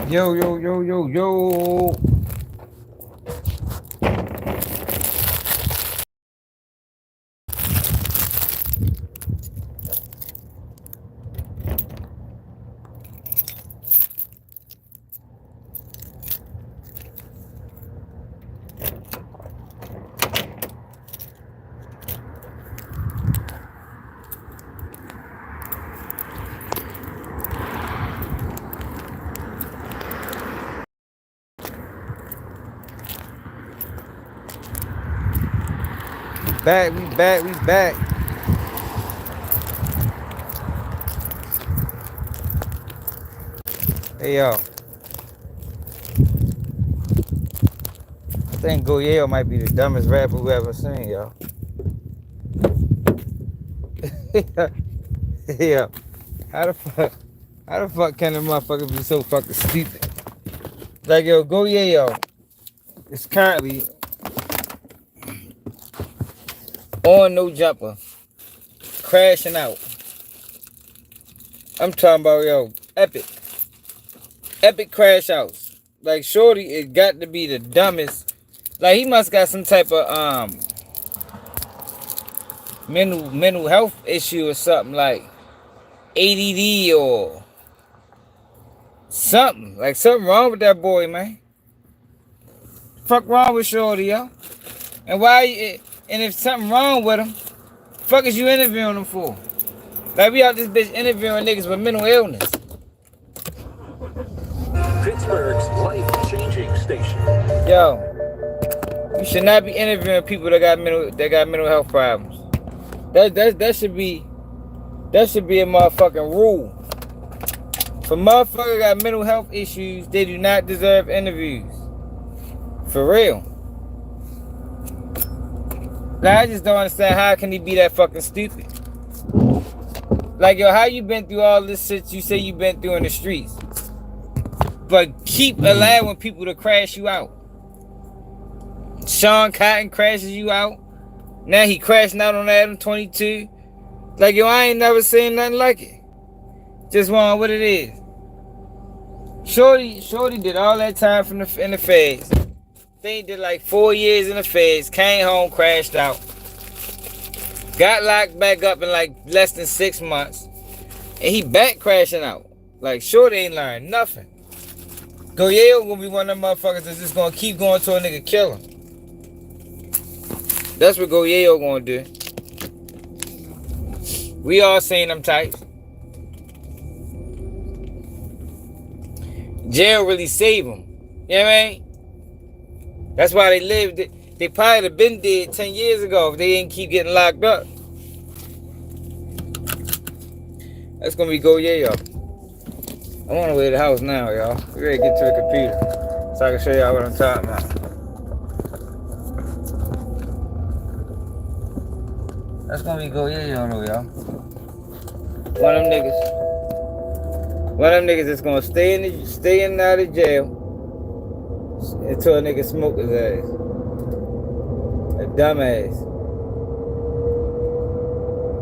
Yo, yo, yo, yo, yo. We back. Hey, yo. I think Go Yayo might be the dumbest rapper we ever seen, yo. Yeah. How the fuck can a motherfucker be so fucking stupid? Like, yo, Go Yayo is currently on No Jumper, crashing out. I'm talking about, yo, epic crash outs. Like, shorty, it got to be the dumbest. Like, he must got some type of mental health issue or something, like ADD or something. Like, something wrong with that boy, man. Fuck wrong with shorty, yo. And and if something wrong with him, fuck is you interviewing him for? Like, we out this bitch interviewing niggas with mental illness. Pittsburgh's life-changing station. Yo, you should not be interviewing people that got mental health problems. That should be a motherfucking rule. If a motherfucker got mental health issues, they do not deserve interviews. For real. Now, I just don't understand how can he be that fucking stupid. Like, yo, how you been through all this shit you say you been through in the streets, but keep allowing people to crash you out? Sean Cotton crashes you out. Now he crashing out on Adam 22. Like, yo, I ain't never seen nothing like it. Just want what it is. Shorty did all that time in the feds. They did like 4 years in the feds. Came home, crashed out. Got locked back up in like less than 6 months. And he back crashing out. Like, shorty ain't learned nothing. Go Yayo gonna be one of them motherfuckers that's just gonna keep going till a nigga kill him. That's what Go Yayo gonna do. We all seen them types. Jail really saved them. You know what I mean? That's why they lived. They probably have been dead 10 years ago if they didn't keep getting locked up. That's gonna be Go Yayo. I'm on the way to the house now, y'all. We ready to get to the computer so I can show y'all what I'm talking about. That's gonna be Go Yayo though, y'all. One of them niggas that's gonna stay in and out of jail until a nigga smoke his ass. A dumbass.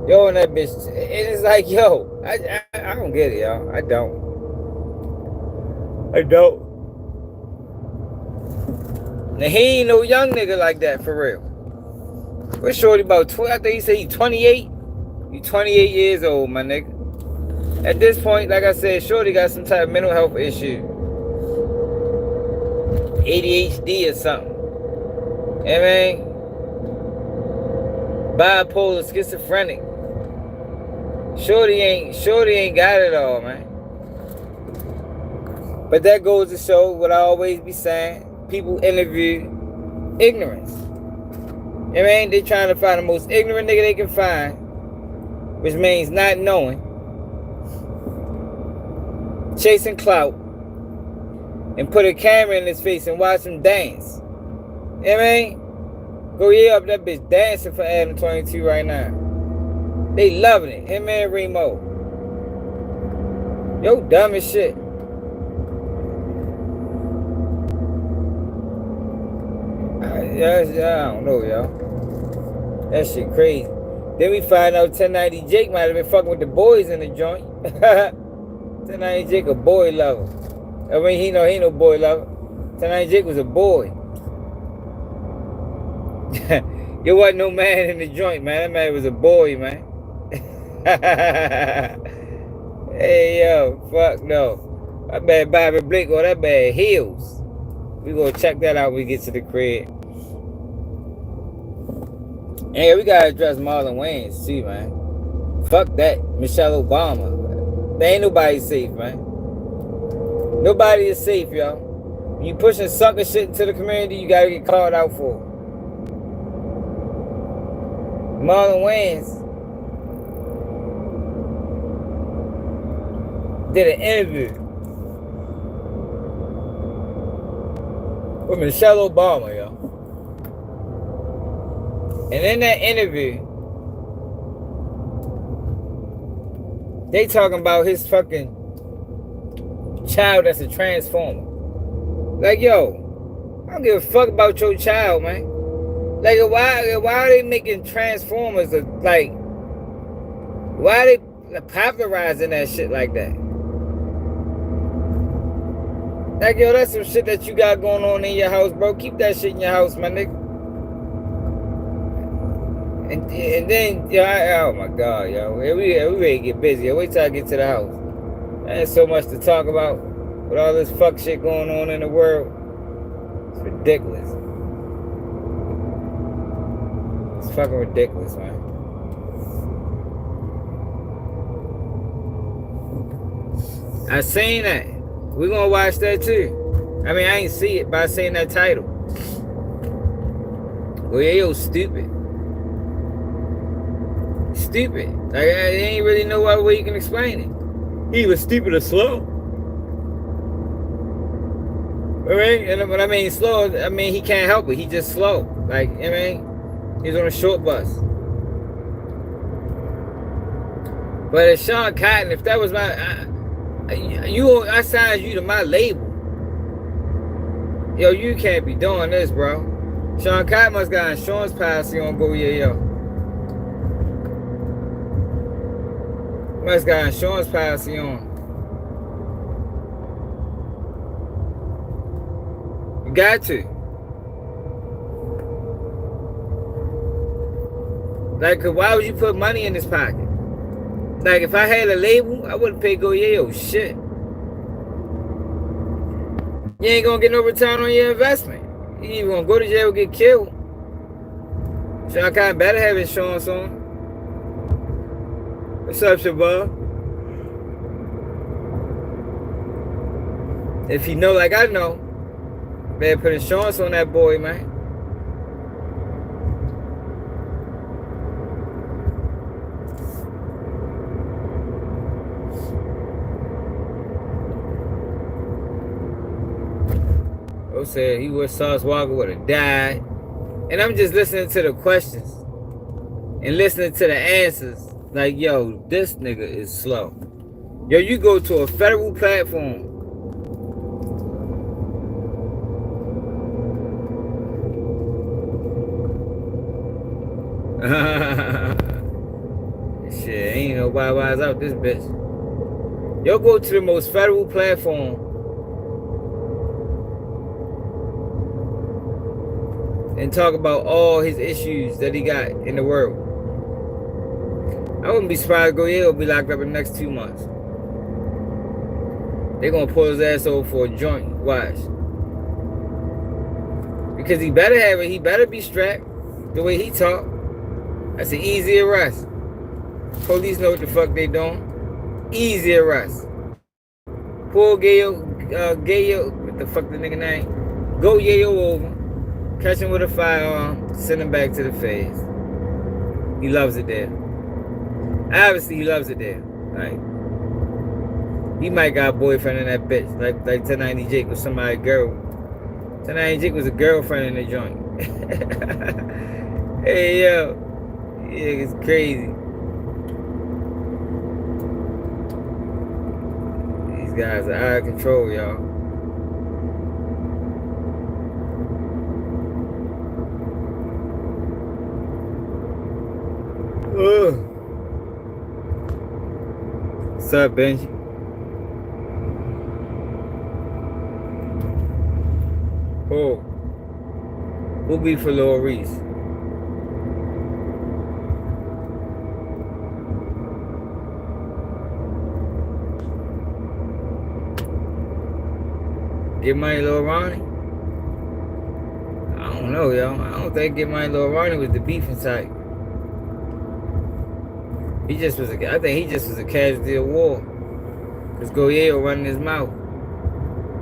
Yo, and that bitch, it's like, yo, I don't get it, y'all. I don't. Now, he ain't no young nigga like that, for real. What's shorty about 12? I think he said he 28. You 28 years old, my nigga. At this point, like I said, shorty got some type of mental health issue. ADHD or something. You know what I mean? Bipolar, schizophrenic. Shorty ain't got it all, man. But that goes to show what I always be saying. People interview ignorance. You know what I mean? They trying to find the most ignorant nigga they can find, which means not knowing, chasing clout, and put a camera in his face and watch him dance. You know what I mean? Go yeah up that bitch dancing for Adam 22 right now. They loving it. Him and Remo. Yo, dumb as shit. I don't know, y'all. That shit crazy. Then we find out 1090 Jake might have been fucking with the boys in the joint. 1090 Jake a boy lover. I mean, he ain't no boy lover. Tonight Jake was a boy. There wasn't no man in the joint, man. That man was a boy, man. Hey, yo, fuck no. That bad Bobby Blake or that bad heels. We gonna check that out when we get to the crib. Hey, we gotta address Marlon Wayans too, man. Fuck that. Michelle Obama. There ain't nobody safe, man. Nobody is safe, yo. When you pushing sucker shit into the community, you gotta get called out for it. Marlon Wayans did an interview with Michelle Obama, yo. And in that interview, they talking about his fucking child that's a transformer. Like, yo, I don't give a fuck about your child, man. Like, why are they making transformers like? Why are they popularizing that shit like that? Like, yo, that's some shit that you got going on in your house, bro. Keep that shit in your house, my nigga. And then, yo, oh my God, yo. We ready to get busy. Yo, wait till I get to the house. There's so much to talk about with all this fuck shit going on in the world. It's ridiculous. It's fucking ridiculous, man. I seen that. We gonna watch that too. I mean, I ain't see it, but I seen that title. Go Yayo stupid. Stupid. Like, I ain't really no other way you can explain it. He was stupid or slow. Right? And when I mean slow, I mean he can't help it. He just slow. Like, I mean, he's on a short bus. But if Sean Cotton, if that was my, I signed you to my label. Yo, you can't be doing this, bro. Sean Cotton must got insurance policy on Go Yayo. Must got insurance policy on. You got to. Like, cause why would you put money in his pocket? Like, if I had a label, I wouldn't pay Go Yayo shit. You ain't gonna get no return on your investment. You either gonna go to jail or get killed. Sean Cotton better have insurance on. What's up, Shabab? If you know like I know, better put insurance on that boy, man. O said he was Sauce Walker would have died. And I'm just listening to the questions and listening to the answers. Like, yo, this nigga is slow. Yo, you go to a federal platform. Shit, ain't no Wild out this bitch. Yo, go to the most federal platform and talk about all his issues that he got in the world. I wouldn't be surprised if Go Yayo will be locked up in the next 2 months. They're gonna pull his ass over for a joint. Watch. Because he better have it. He better be strapped the way he talk. That's an easy arrest. Police know what the fuck they doing. Easy arrest. Pull Gayo, what the fuck the nigga name? Go Yayo over. Catch him with a firearm. Send him back to the phase. He loves it there. Obviously, he loves it there. Like, he might got a boyfriend in that bitch. Like 1090 Jake was somebody's girl. 1090 Jake was a girlfriend in the joint. Hey, yo. Yeah, it's crazy. These guys are out of control, y'all. Ugh. What's up, Benji? Who? Who be for Lil Reese? Get Money Lil Ronnie? I don't know, yo. I don't think Get Money Lil Ronnie was the beefing type. I think he just was a casualty of war. Cause Go Yayo running his mouth.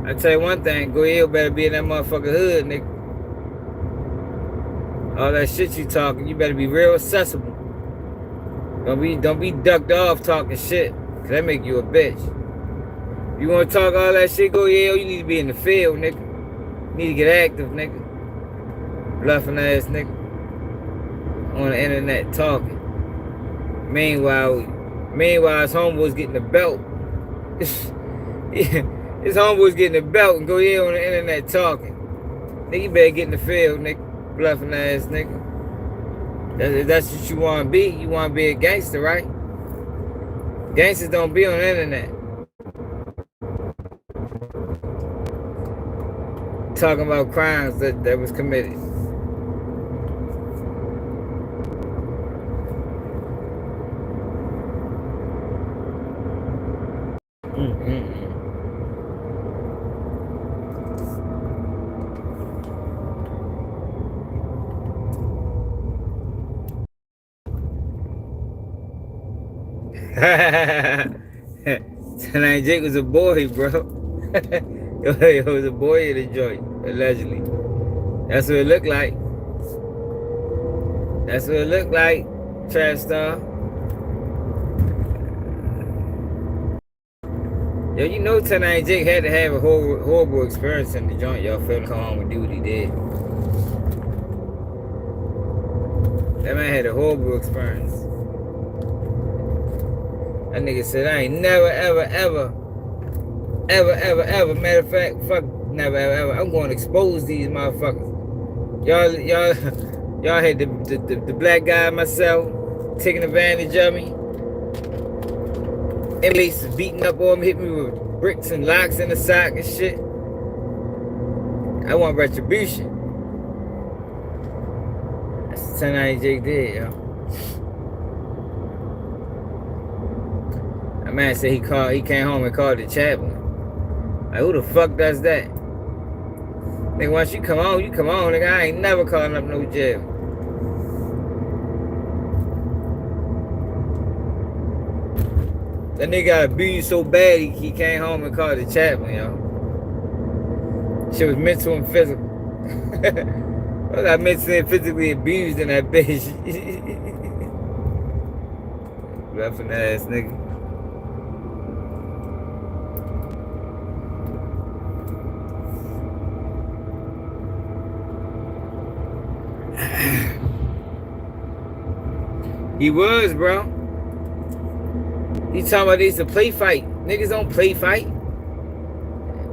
I tell you one thing, Go Yayo better be in that motherfucker hood, nigga. All that shit you talking, you better be real accessible. Don't be ducked off talking shit. Cause that make you a bitch. You wanna talk all that shit, Go Yayo, you need to be in the field, nigga. You need to get active, nigga. Bluffing ass nigga. On the internet talking. Meanwhile his homeboy's getting the belt. His homeboy's getting the belt and Go Yayo on the internet talking. Nigga, you better get in the field, nigga. Bluffing ass nigga. That's what you wanna be. You wanna be a gangster, right? Gangsters don't be on the internet. Talking about crimes that was committed. Tonight Jake was a boy, bro. It was a boy in the joint, allegedly. That's what it looked like. That's what it looked like, Trap Star. Yo, you know Tonight Jake had to have a horrible experience in the joint, y'all, for him to come home and do what he did. That man had a horrible experience. That nigga said, I ain't never, ever, matter of fact, fuck, never, ever, I'm going to expose these motherfuckers. Y'all had the black guy myself taking advantage of me. Inmates beating up on me, hit me with bricks and locks in the sock and shit. I want retribution. That's the Tonight Jake did, yo. That man said he came home and called the chaplain. Like, who the fuck does that? Nigga, once you come on, nigga. I ain't never calling up no jail. That nigga got abused so bad, he came home and called the chaplain, yo. Shit was mental and physical. I got mentally and physically abused in that bitch. Bluffing ass nigga. He was, bro. He talking about they used to play fight. Niggas don't play fight.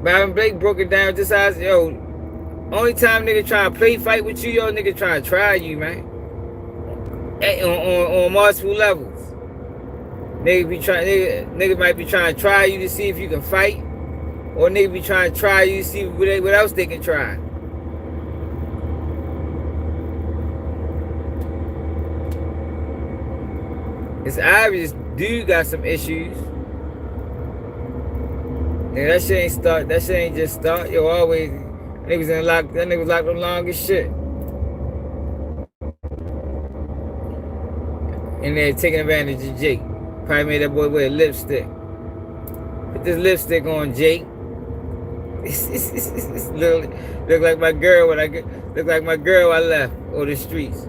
Byron Blake broke it down just as, yo, only time nigga try to play fight with you, yo, nigga trying to try you, man. On multiple levels. Nigga might be trying to try you to see if you can fight. Or nigga be trying to try you to see what else they can try. It's obvious dude got some issues. Nigga, that shit ain't just start. Yo, always that nigga was locked up long as shit. And they're taking advantage of Jake. Probably made that boy wear lipstick. Put this lipstick on Jake. Literally look like my girl when I left on the streets.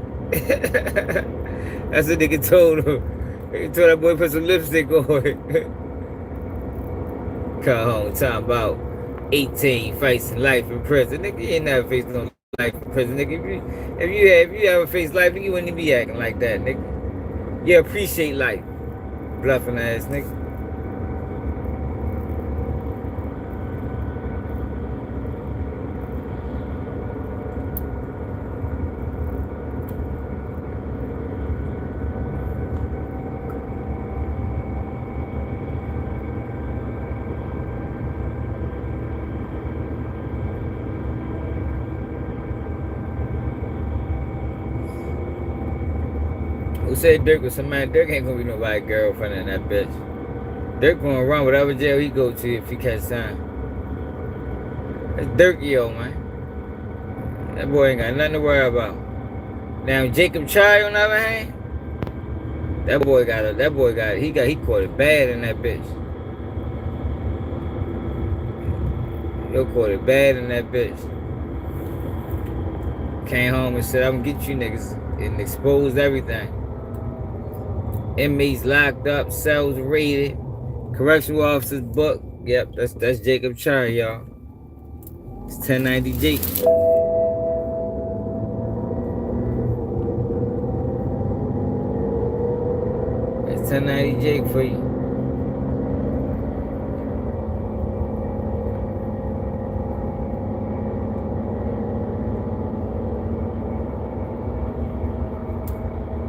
That's what nigga told him. He told that boy put some lipstick on. Come home talking about 18 fights in life in prison. Nigga, you ain't never faced no life in prison, nigga. If you ever faced life, nigga, you wouldn't be acting like that, nigga. You appreciate life. Bluffing ass nigga. say Dirk was somebody? Dirk ain't gonna be nobody's girlfriend in that bitch. Dirk gonna run whatever jail he go to if he catch time. That's Dirk Yo, man. That boy ain't got nothing to worry about. Now Jacob Chai on the other hand, he caught it bad in that bitch. He caught it bad in that bitch. Came home and said, I'm gonna get you niggas, and exposed everything. Inmates locked up, cells raided, correctional officers booked. Yep, that's Jacob Char, y'all. It's 1090 Jake. That's 1090 Jake for you.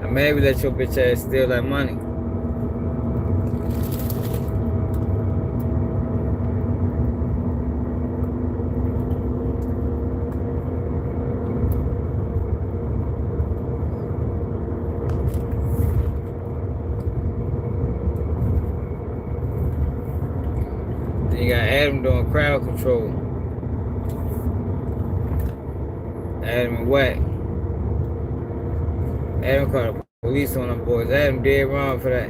I'm mad we let your bitch ass steal that money. Then you got Adam doing crowd control. Adam and Wack. Adam called the police on them boys. Adam dead wrong for that.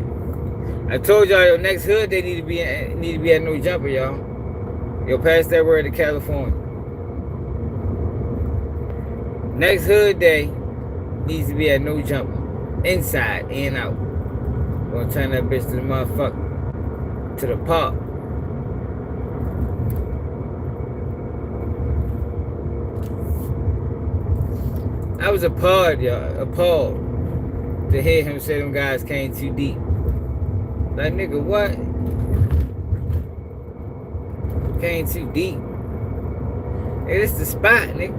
I told y'all, next hood they need to be at No Jumper, y'all. Yo, pass that word to California. Next hood day needs to be at No Jumper. Inside and out. Gonna turn that bitch to the motherfucker. To the park. I was appalled, y'all. Appalled to hear him say them guys came too deep. Like, nigga, what? Came too deep. Hey, this the spot, nigga.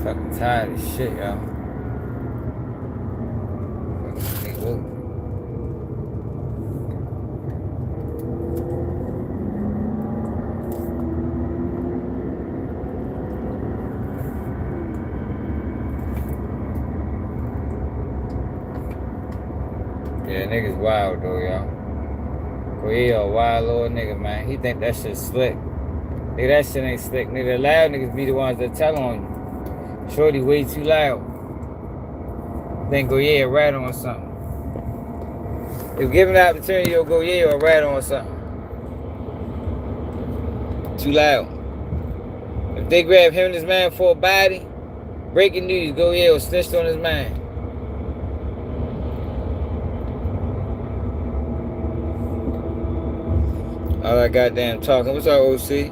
Fucking tired of shit, y'all. Yeah, niggas wild though, y'all. Go Yayo, a wild little nigga, man. He think that shit slick. Nigga, that shit ain't slick. Nigga, the loud niggas be the ones that tell on you. Shorty way too loud. Then Go Yayo rat on something. If given the opportunity, you'll Go Yayo a rat on something. Too loud. If they grab him and his man for a body, breaking news, Go Yayo snitched on his man. All that goddamn talking. What's up, OC?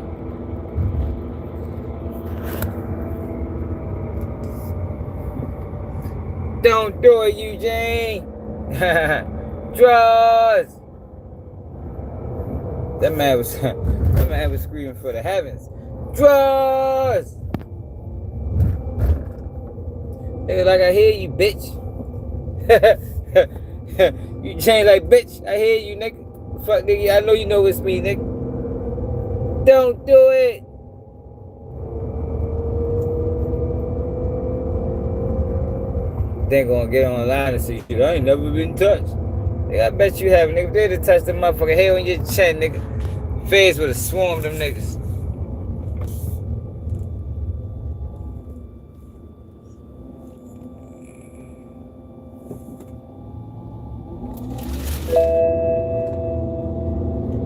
Don't do it, Eugene. Drugs. That man was screaming for the heavens. Drugs. Nigga, like, I hear you, bitch. Eugene, like, bitch, I hear you, nigga. Fuck, nigga, I know you know it's me, nigga. Don't do it. They ain't gonna get online and see shit. I ain't never been touched. Nigga, I bet you have, nigga. They'd have touched the motherfucker hair on your chin, nigga. Feds would have swarmed them niggas.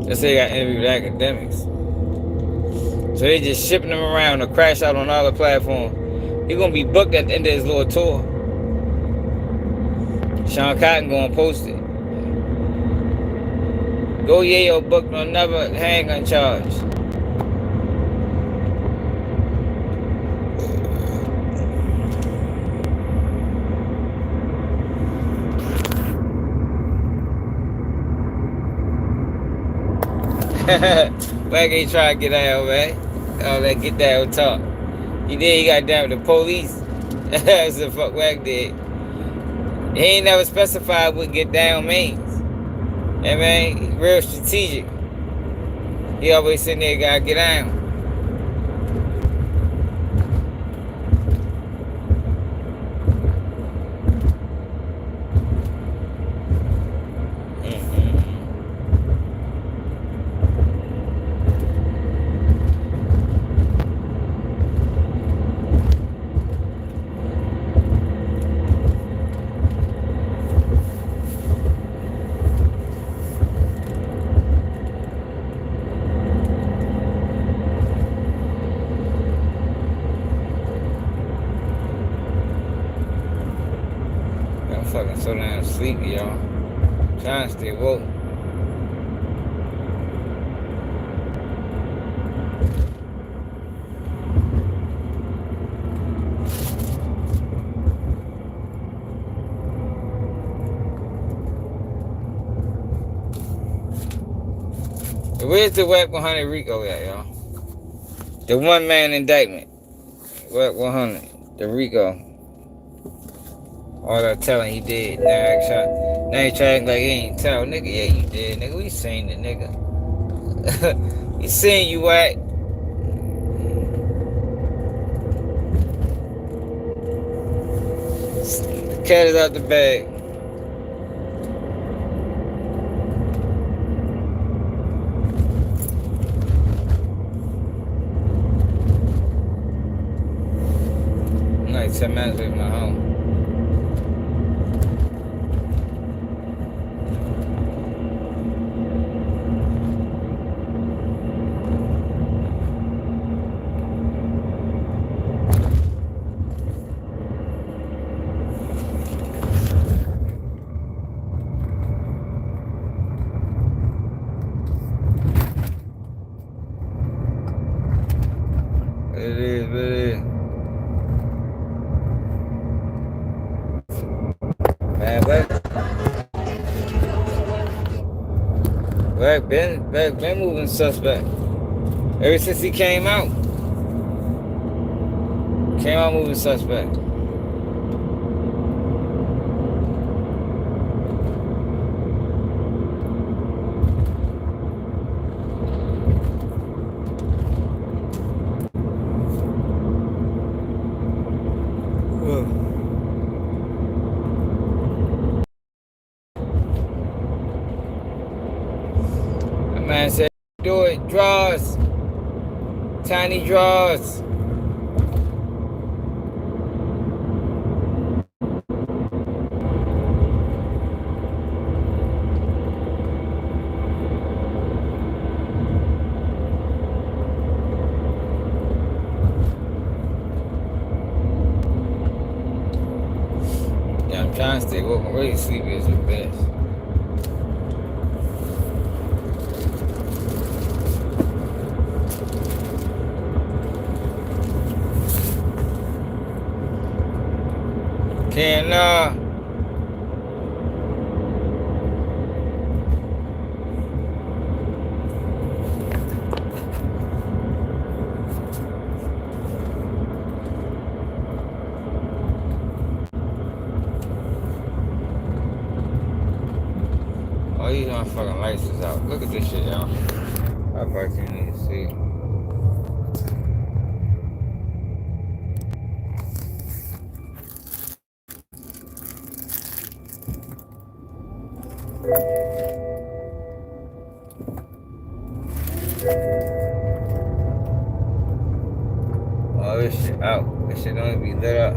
Let's say they got interviewed academics. So they just shipping them around to crash out on all the platforms. He gonna be booked at the end of his little tour. Sean Cotton gonna post it. Go Yayo booked on another handgun charge. Wack ain't trying to get out, man. All that get down talk. He got down with the police. That's the fuck Wack did. He ain't never specified what get down means. I mean, real strategic. He always sitting there, gotta get down. I'm fucking so damn sleepy, y'all. Trying to stay woke. Where's the WAC 100 Rico at, y'all? The one man indictment. WAC 100. The Rico. All that telling he did. Now he trying like he ain't tell. Nigga, yeah, you did. Nigga, we seen it, nigga. We seen you, WAC. The cat is out the bag. I'm like 10 minutes away from my home. It is what it is. Man, Black been moving suspect. Ever since he came out. Came out moving suspect. That man said, do it. Draws. Tiny draws. Yeah, I'm trying to stay woke. I'm really sleepy as the best. Can oh, these motherfucking lights is out. Look at this shit, y'all. I probably can't even see. Oh, this shit out. This shit don't even be lit up.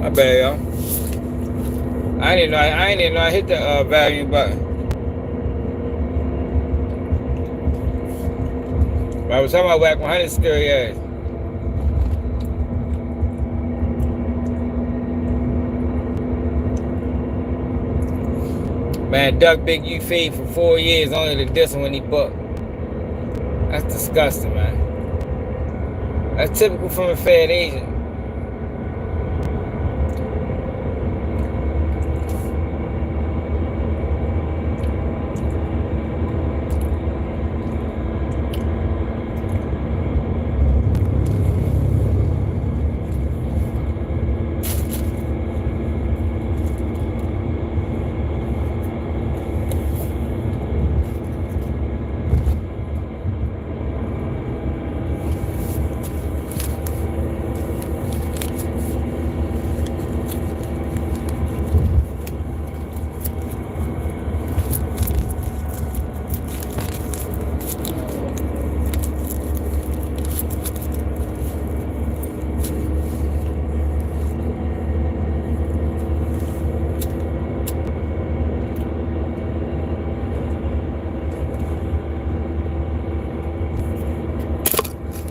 My bad, y'all. I ain't even know I hit the volume button. But I was talking about Whack 100 scary ass. Man, Duck Big U fade for 4 years only to diss him when he booked. That's disgusting, man. That's typical from a Fed agent.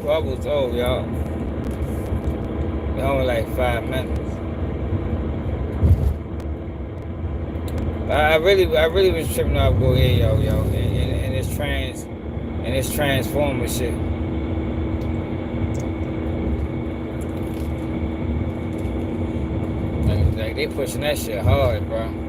Bubbles, oh y'all. Y'all only like 5 minutes. I really was tripping off Go Yayo, yo, and this transformer shit. Like they pushing that shit hard, bro.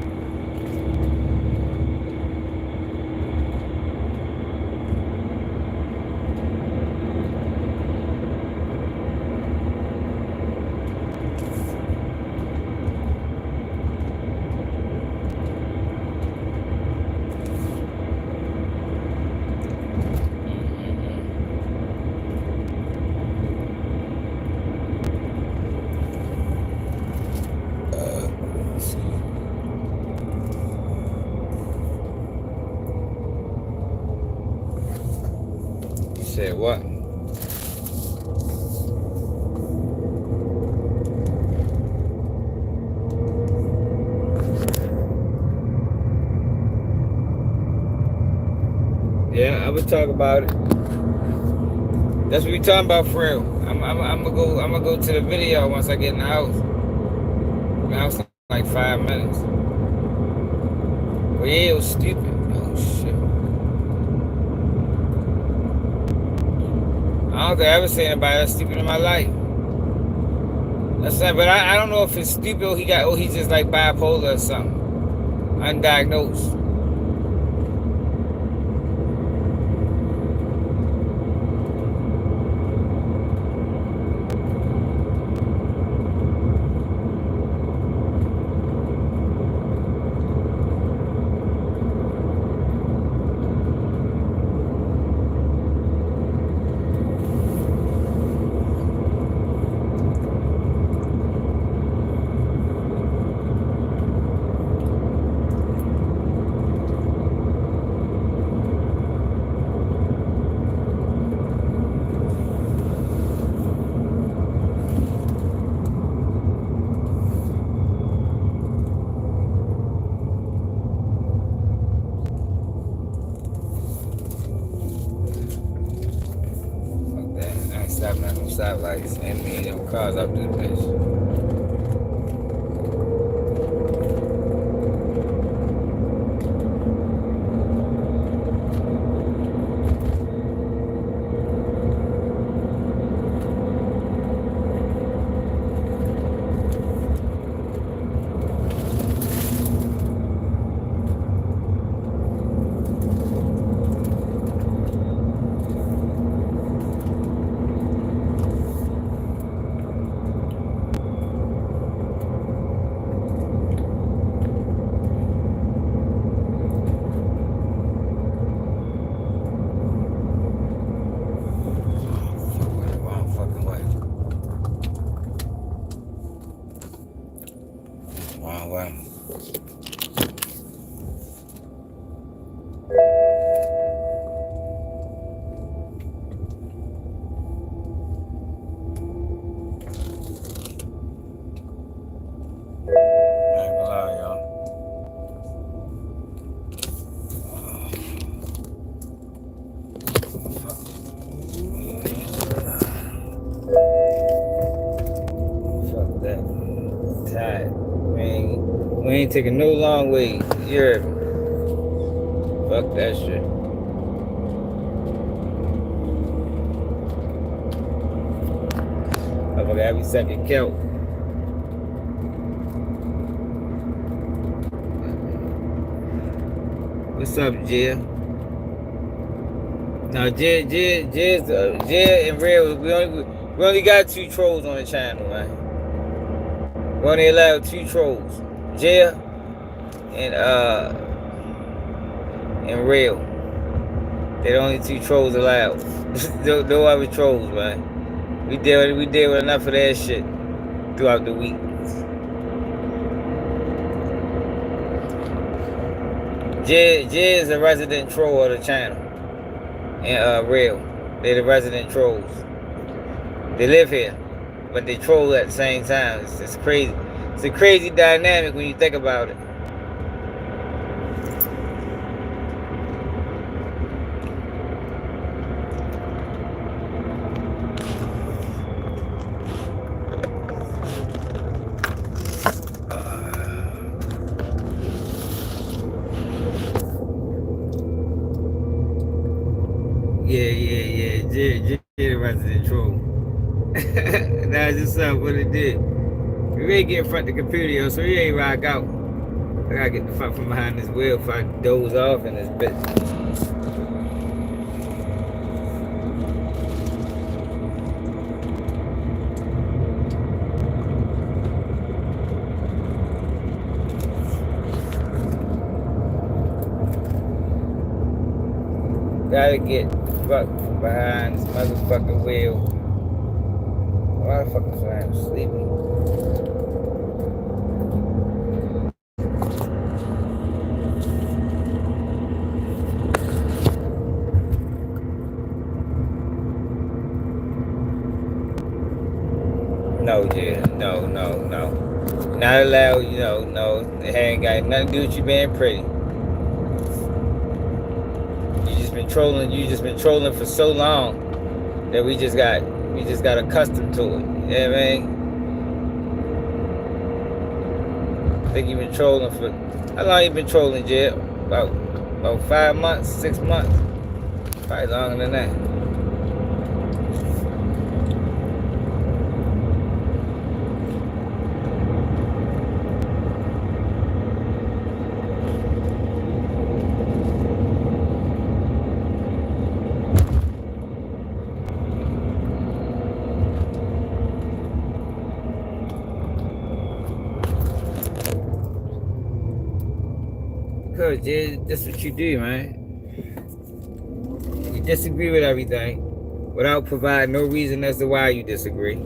Said what? Yeah, I would talk about it. That's what we talking about for real. I'm gonna go to the video once I get in the house. In the house in like 5 minutes. Well, yeah, it was stupid. Oh shit. I don't think I ever seen anybody that's stupid in my life. That's not, but I don't know if it's stupid or he's just like bipolar or something. Undiagnosed. Stopping at them stoplights and me and them cars up to the bitch. ain't taking no long way. You heard me? Fuck that shit. Motherfucker, every second count. What's up, Jill? Now, Jill and Real, we only got 2 trolls on the channel, man. We only allowed 2 trolls. Jill and Real. They're the only 2 trolls allowed. No other trolls, man. We deal with enough of that shit throughout the week. Jay is a resident troll of the channel. And Real. They're the resident trolls. They live here, but they troll at the same time. It's crazy. It's a crazy dynamic when you think about it. Yeah. Jay the resident troll. That's just what it did. We really get in front of the computer, yo, so he ain't rock out. I gotta get the fuck from behind this wheel if I doze off in this bitch. Gotta get fucked from behind this motherfucking wheel. Why the fuck is I sleeping? No, Jay. No. Not allowed, no. It ain't got nothing to do with you being pretty. You just been trolling for so long that we just got accustomed to it. You know what I mean? I think you've been trolling for how long you been trolling, Jay? About 5 months, 6 months. Probably longer than that. Because that's what you do, man. You disagree with everything without providing no reason as to why you disagree.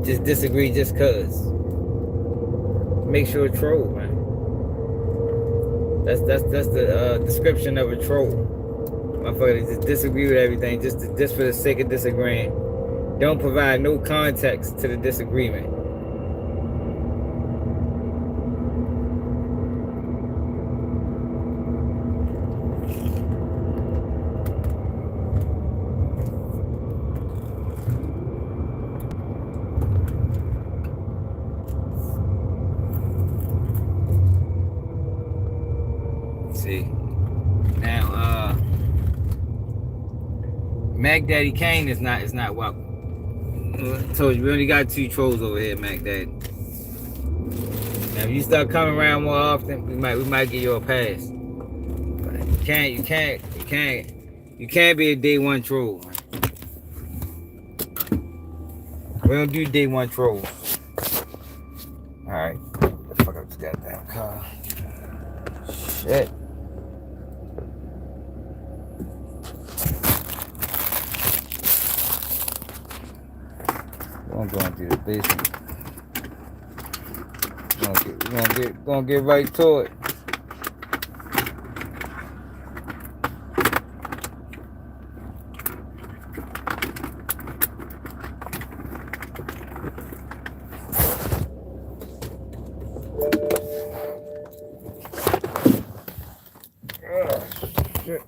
Just disagree just cause. Makes you a troll, man. That's the description of a troll. Motherfucker, just disagree with everything just for the sake of disagreeing. Don't provide no context to the disagreement. See, now Mac Daddy Kane is not welcome. I told you we only got 2 trolls over here, Mac Daddy. Now if you start coming around more often, we might give you a pass. But you can't be a day 1 troll. We don't do day 1 trolls. Alright. Get the fuck up this goddamn car. Shit. I'm going through the basement. We're gonna get right to it. Oh, shit.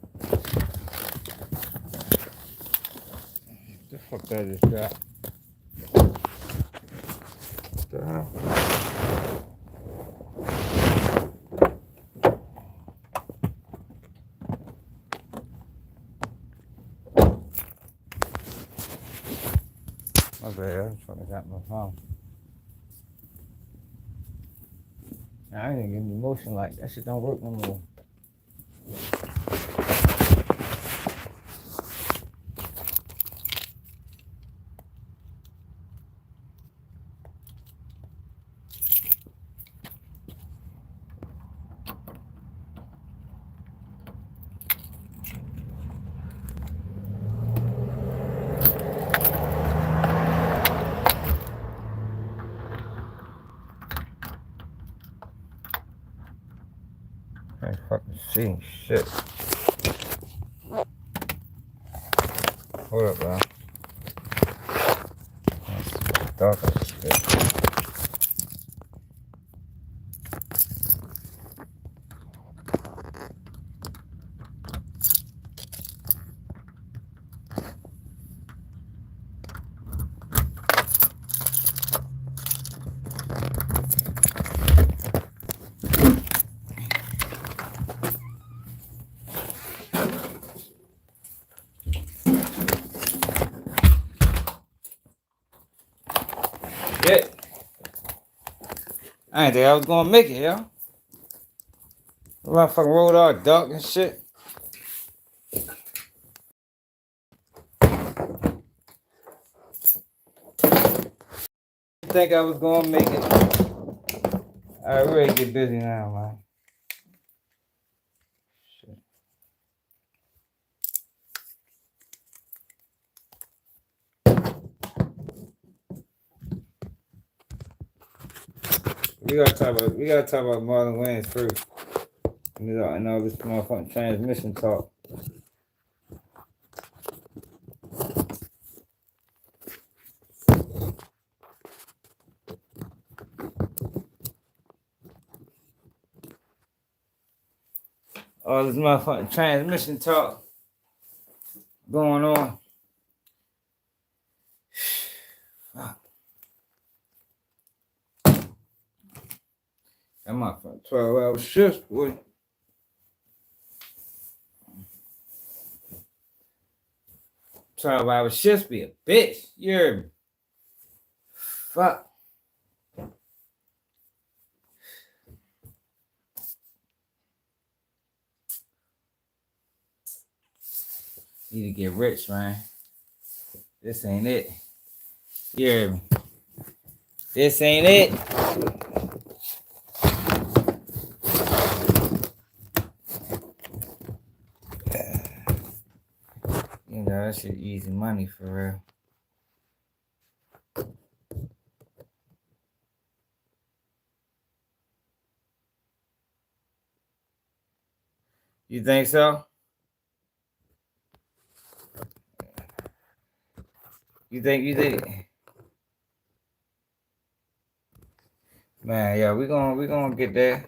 What the fuck that is that? My bad. I'm trying to get my phone. I ain't getting emotion like that shit don't work no more. I ain't fucking seeing shit. Hold up, bro. That's dark as shit. Shit. I ain't think I was gonna make it, yo. The motherfucking road all dark and shit. I think I was gonna make it. I really get busy now, man. Shit. We gotta talk about Marlon Wayans first. And all this motherfucking transmission talk. All this motherfucking transmission talk going on. Fuck. That motherfucking 12-hour shifts, boy. I shifts be a bitch. You heard me? Fuck. Need to get rich, man. This ain't it. You heard me? This ain't it. You know, that shit easy money for real. You think so? You think? Man, yeah, we gonna get there.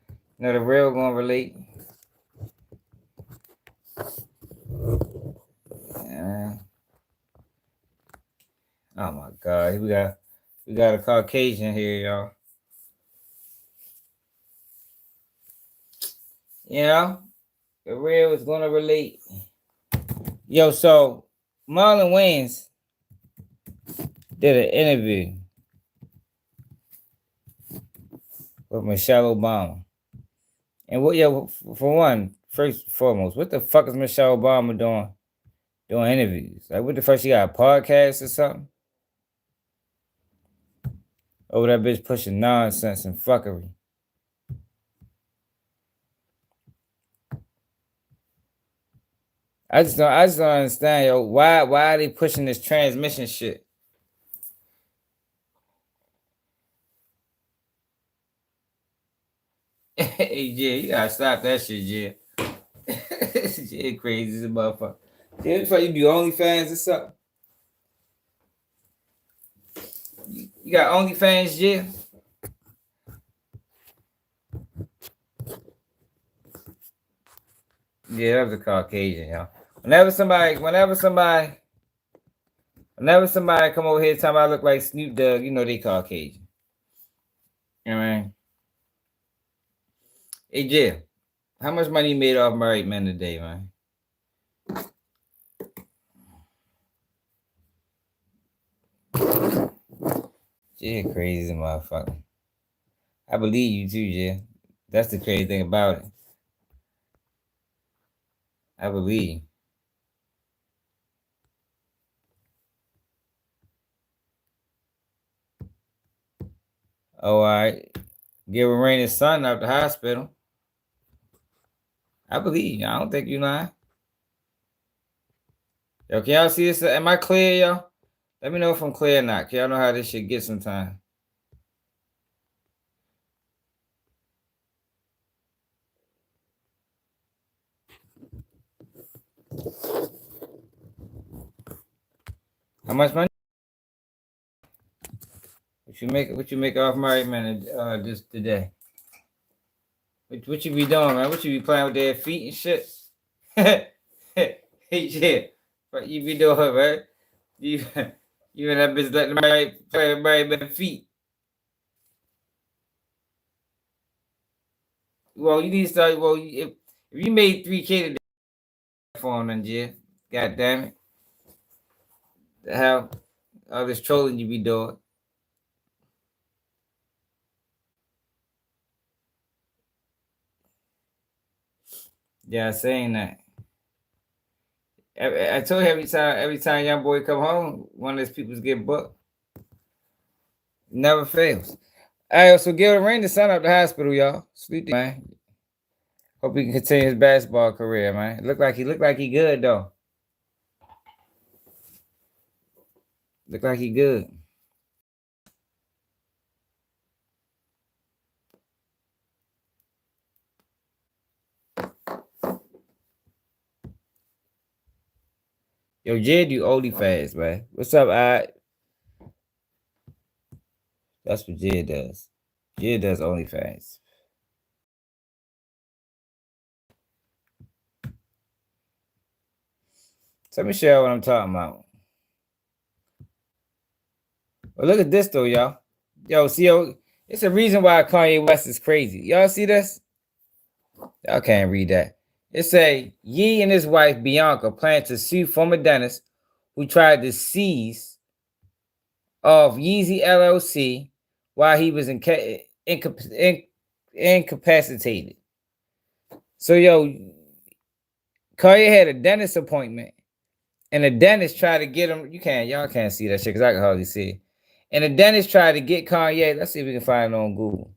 You know, the real gonna relate. Yeah. Oh my God, we got a Caucasian here, y'all. You know, the real is gonna relate. Yo, so Marlon Wayans did an interview with Michelle Obama. And what, yo, for one, first and foremost, what the fuck is Michelle Obama doing interviews? Like, what the fuck, she got a podcast or something? Oh, that bitch pushing nonsense and fuckery. I just don't understand, yo. Why are they pushing this transmission shit? Hey, Jay, you gotta stop that shit, Jay. Jay crazy as a motherfucker. Jay, what the fuck, you do OnlyFans or something? You got OnlyFans, Jay? Yeah, that was a Caucasian, yo. Whenever somebody come over here talking about I look like Snoop Dogg, you know they Caucasian. You know what I mean? Hey, Jay, how much money you made off Married Men today, man? Jay crazy motherfucker. I believe you too, Jay. That's the crazy thing about it. I believe. Oh, all right. Give Raina's son out the hospital. I believe you. I don't think you lying. Yo, can y'all see this? Am I clear, y'all? Let me know if I'm clear or not. Can y'all know how this shit gets sometimes? How much money? What you make off married man just today? What you be doing, man? What you be playing with their feet and shit? Hey, shit. What you be doing, man? You you and that bitch letting the play with married man feet. Well, you need to start. Well, if you made 3K today for him, then Jay, god damn it, the hell, all this trolling you be doing. Yeah, saying that. I told you every time young boy come home, one of those people get booked. Never fails. All right, so Gil Rain the son up the hospital, y'all. Sleep, man. Hope he can continue his basketball career, man. Look like he good though. Look like he good. Yo, Jed do oldie fast, man. What's up, I? That's what Jed does. Jed does OnlyFans. So let me show you what I'm talking about. Well, look at this though, y'all. Yo, see, it's a reason why Kanye West is crazy. Y'all see this? Y'all can't read that. It say Ye and his wife Bianca plan to sue former dentist who tried to seize of Yeezy LLC while he was incapacitated. So yo, Kanye had a dentist appointment, and the dentist tried to get him. Y'all can't see that shit because I can hardly see it. And the dentist tried to get Kanye. Let's see if we can find it on Google.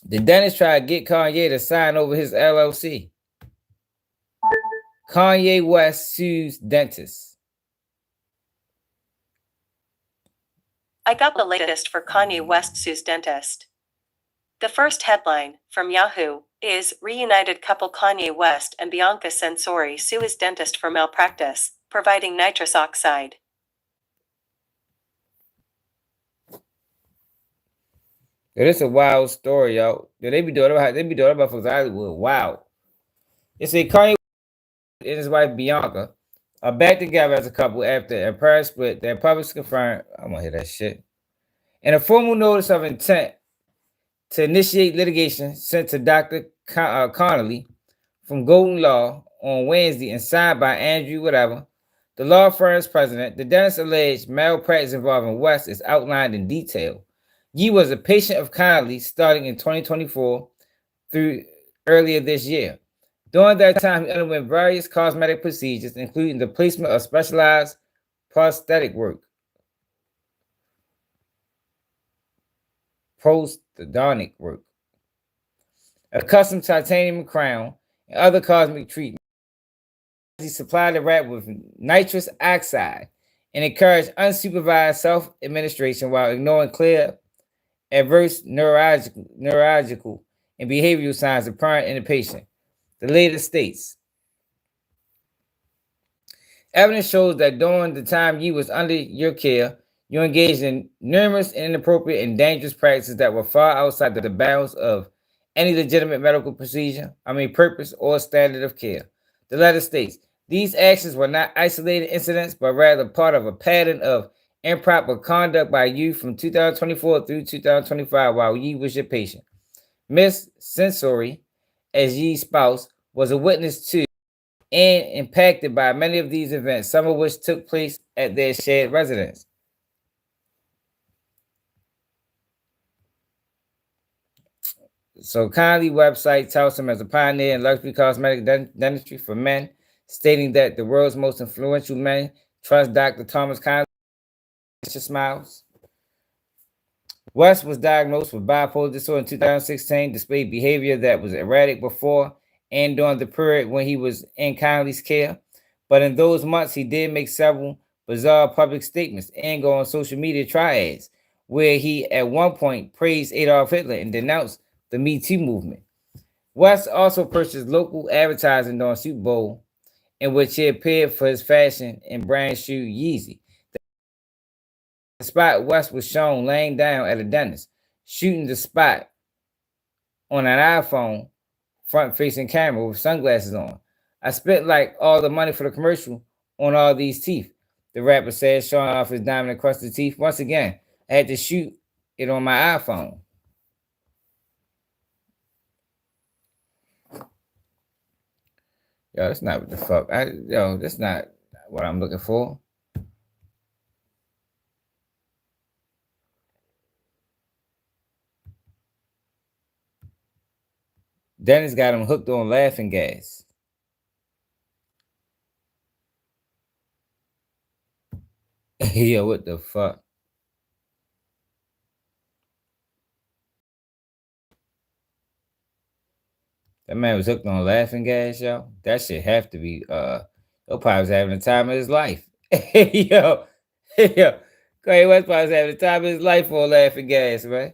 The dentist tried to get Kanye to sign over his LLC. Kanye West sues dentist. I got the latest for Kanye West sues dentist. The first headline, from Yahoo, is Reunited couple Kanye West and Bianca Censori sue his dentist for malpractice, providing nitrous oxide. Yo, this is a wild story, yo. Yo, they be doing about folks Hollywood. Wow. They say Kanye and his wife Bianca are back together as a couple after a prior split. Their publics confirmed. I'm gonna hear that shit. In a formal notice of intent to initiate litigation sent to Dr. Connolly from Golden Law on Wednesday and signed by Andrew whatever, the law firm's president, the dentist alleged malpractice involving West is outlined in detail. Yee was a patient of Connolly starting in 2024 through earlier this year. During that time, he underwent various cosmetic procedures, including the placement of specialized prosthetic work, prosthodontic work, a custom titanium crown, and other cosmetic treatments. He supplied the rat with nitrous oxide and encouraged unsupervised self-administration while ignoring clear adverse neurological and behavioral signs apparent in the patient. The latest states. Evidence shows that during the time you was under your care, you engaged in numerous inappropriate and dangerous practices that were far outside the bounds of any legitimate medical purpose or standard of care. The letter states, these actions were not isolated incidents, but rather part of a pattern of improper conduct by you from 2024 through 2025 while Yee was your patient. Miss Censori, as Yee's spouse, was a witness to and impacted by many of these events, some of which took place at their shared residence. So Kanye website touts him as a pioneer in luxury cosmetic dentistry for men, stating that the world's most influential men trust Dr. Thomas Kanye. Smiles. West was diagnosed with bipolar disorder in 2016, displayed behavior that was erratic before and during the period when he was in Kanye's care. But in those months, he did make several bizarre public statements and go on social media triads, where he at one point praised Adolf Hitler and denounced the Me Too movement. West also purchased local advertising during Super Bowl, in which he appeared for his fashion and brand shoe Yeezy. The spot West was shown laying down at a dentist, shooting the spot on an iPhone front-facing camera with sunglasses on. I spent like all the money for the commercial on all these teeth, the rapper said, showing off his diamond-encrusted teeth. Once again, I had to shoot it on my iPhone. Yo, that's not what the fuck. That's not what I'm looking for. Dennis got him hooked on laughing gas. Yo, what the fuck? That man was hooked on laughing gas, yo. That shit have to be Yo probably was having the time of his life. yo, yo. Kanye West probably was having the time of his life for laughing gas, man.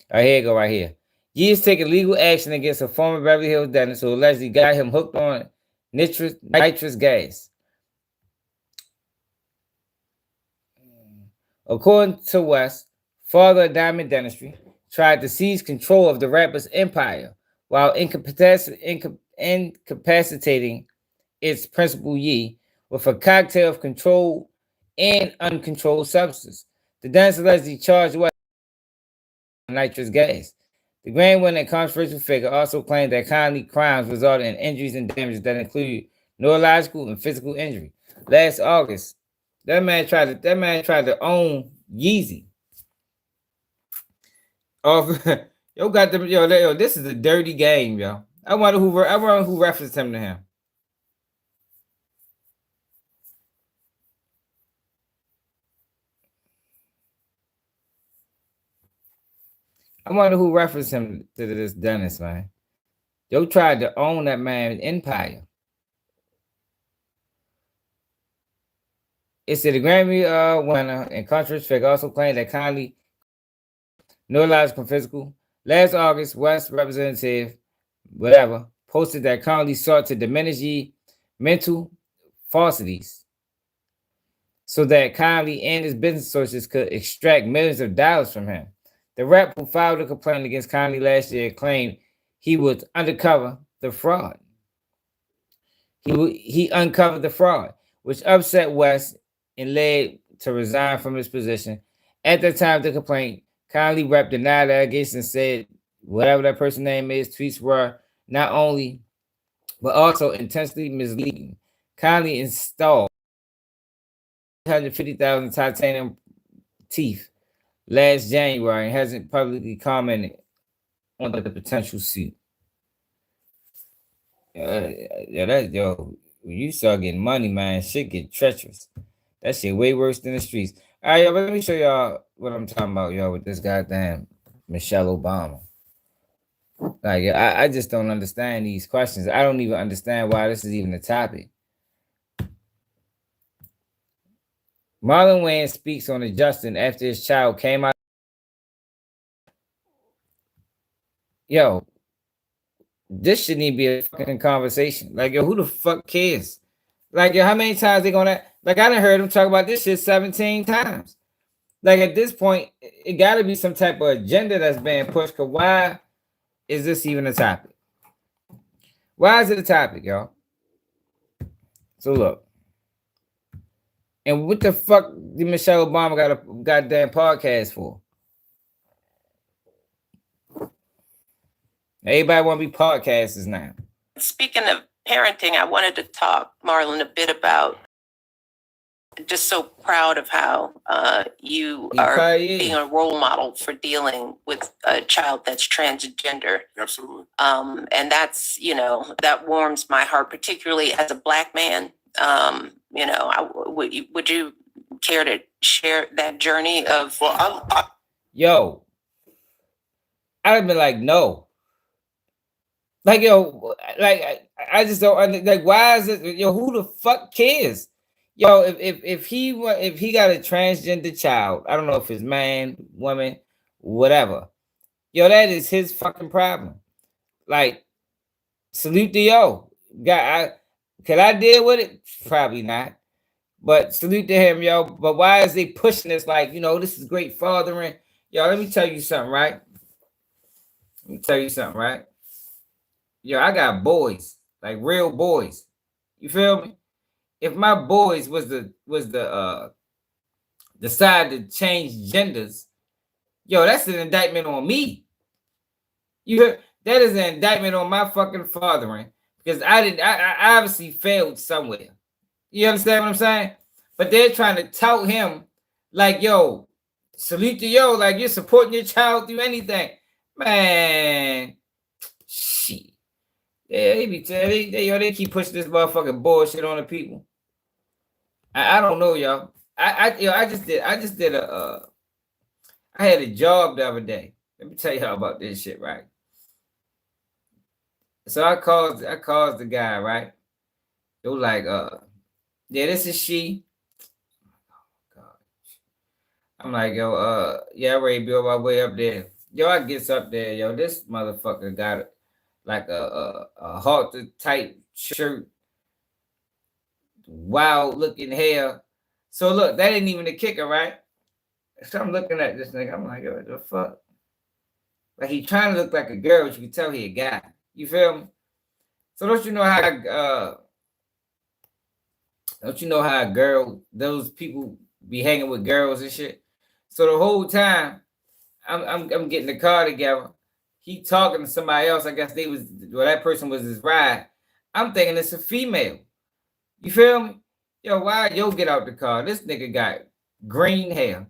All right, here you go, right here. Ye's taking legal action against a former Beverly Hills dentist who allegedly got him hooked on nitrous gas. According to West, father of Diamond Dentistry tried to seize control of the rapper's empire while incapacitating its principal Ye with a cocktail of controlled and uncontrolled substance. The dentist allegedly charged West with nitrous gas. The Grammy-winning controversial figure also claimed that Kanye crimes resulted in injuries and damages that included neurological and physical injury. Last August, that man tried to own Yeezy. This is a dirty game, yo. I wonder who referenced him to him. I wonder who referenced him to this dentist, man. Yo tried to own that man's empire. It said the Grammy winner and controversial figure also claimed that Kanye neurological and physical. Last August, West representative, posted that Kanye sought to diminish Ye's mental falsities so that Kanye and his business sources could extract millions of dollars from him. The rapper who filed a complaint against Kanye last year claimed he would uncover the fraud. He uncovered the fraud, which upset West and led to resign from his position. At the time of the complaint, Kanye rep denied the allegations and said whatever that person's name is, tweets were not only but also intensely misleading. Kanye installed 150,000 titanium teeth last January and hasn't publicly commented on the potential suit. When you start getting money, man, shit get treacherous. That shit way worse than the streets. All right, yo, let me show y'all what I'm talking about, yo, with this goddamn Michelle Obama. Like, I just don't understand these questions. I don't even understand why this is even a topic. Marlon Wayans speaks on adjusting after his child came out. Yo, this shouldn't even be a fucking conversation. Like, yo, who the fuck cares? Like, yo, how many times they gonna... Like, I done heard him talk about this shit 17 times. Like, at this point, it gotta be some type of agenda that's being pushed, because why is this even a topic? Why is it a topic, y'all? So, look. And what the fuck did Michelle Obama got a goddamn podcast for? Everybody want to be podcasters now. Speaking of parenting, I wanted to talk, Marlon, a bit about just so proud of how you He are probably being is. a role model for dealing with a child that's transgender. Absolutely. And that's, you know, that warms my heart, particularly as a Black man. You know, would you care to share that journey of? Well, Yo, I'd been like, no. Like, yo, like I just don't like. Why is it? Yo, who the fuck cares? Yo, if he got a transgender child, I don't know if it's man, woman, whatever. Yo, that is his fucking problem. Like, salute to yo. Could I deal with it? Probably not. But salute to him, yo. But why is they pushing this? Like, you know, this is great fathering. Yo, let me tell you something, right? Let me tell you something, right? Yo, I got boys, like real boys. You feel me? If my boys was the decide to change genders, yo, that's an indictment on me. You hear? That is an indictment on my fucking fathering because I obviously failed somewhere. You understand what I'm saying? But they're trying to tout him like, yo, salute to yo, like you're supporting your child through anything. Man, shit. Yeah, they keep pushing this motherfucking bullshit on the people. I don't know, y'all. I had a job the other day. Let me tell y'all about this shit, right? So I called the guy, right? They were like, yeah, this is she. Oh, God. I'm like, yo, yeah, I already be on my way up there. Yo, I gets up there, yo. This motherfucker got like a halter type shirt, wild looking hair. So look, that ain't even the kicker, right? So I'm looking at this nigga. I'm like, yo, what the fuck? Like he trying to look like a girl, but you can tell he a guy. You feel me? So don't you know how a girl, those people be hanging with girls and shit? So the whole time I'm getting the car together. He talking to somebody else. I guess that person was his ride. I'm thinking it's a female. You feel me? Yo, why yo get out the car? This nigga got green hair.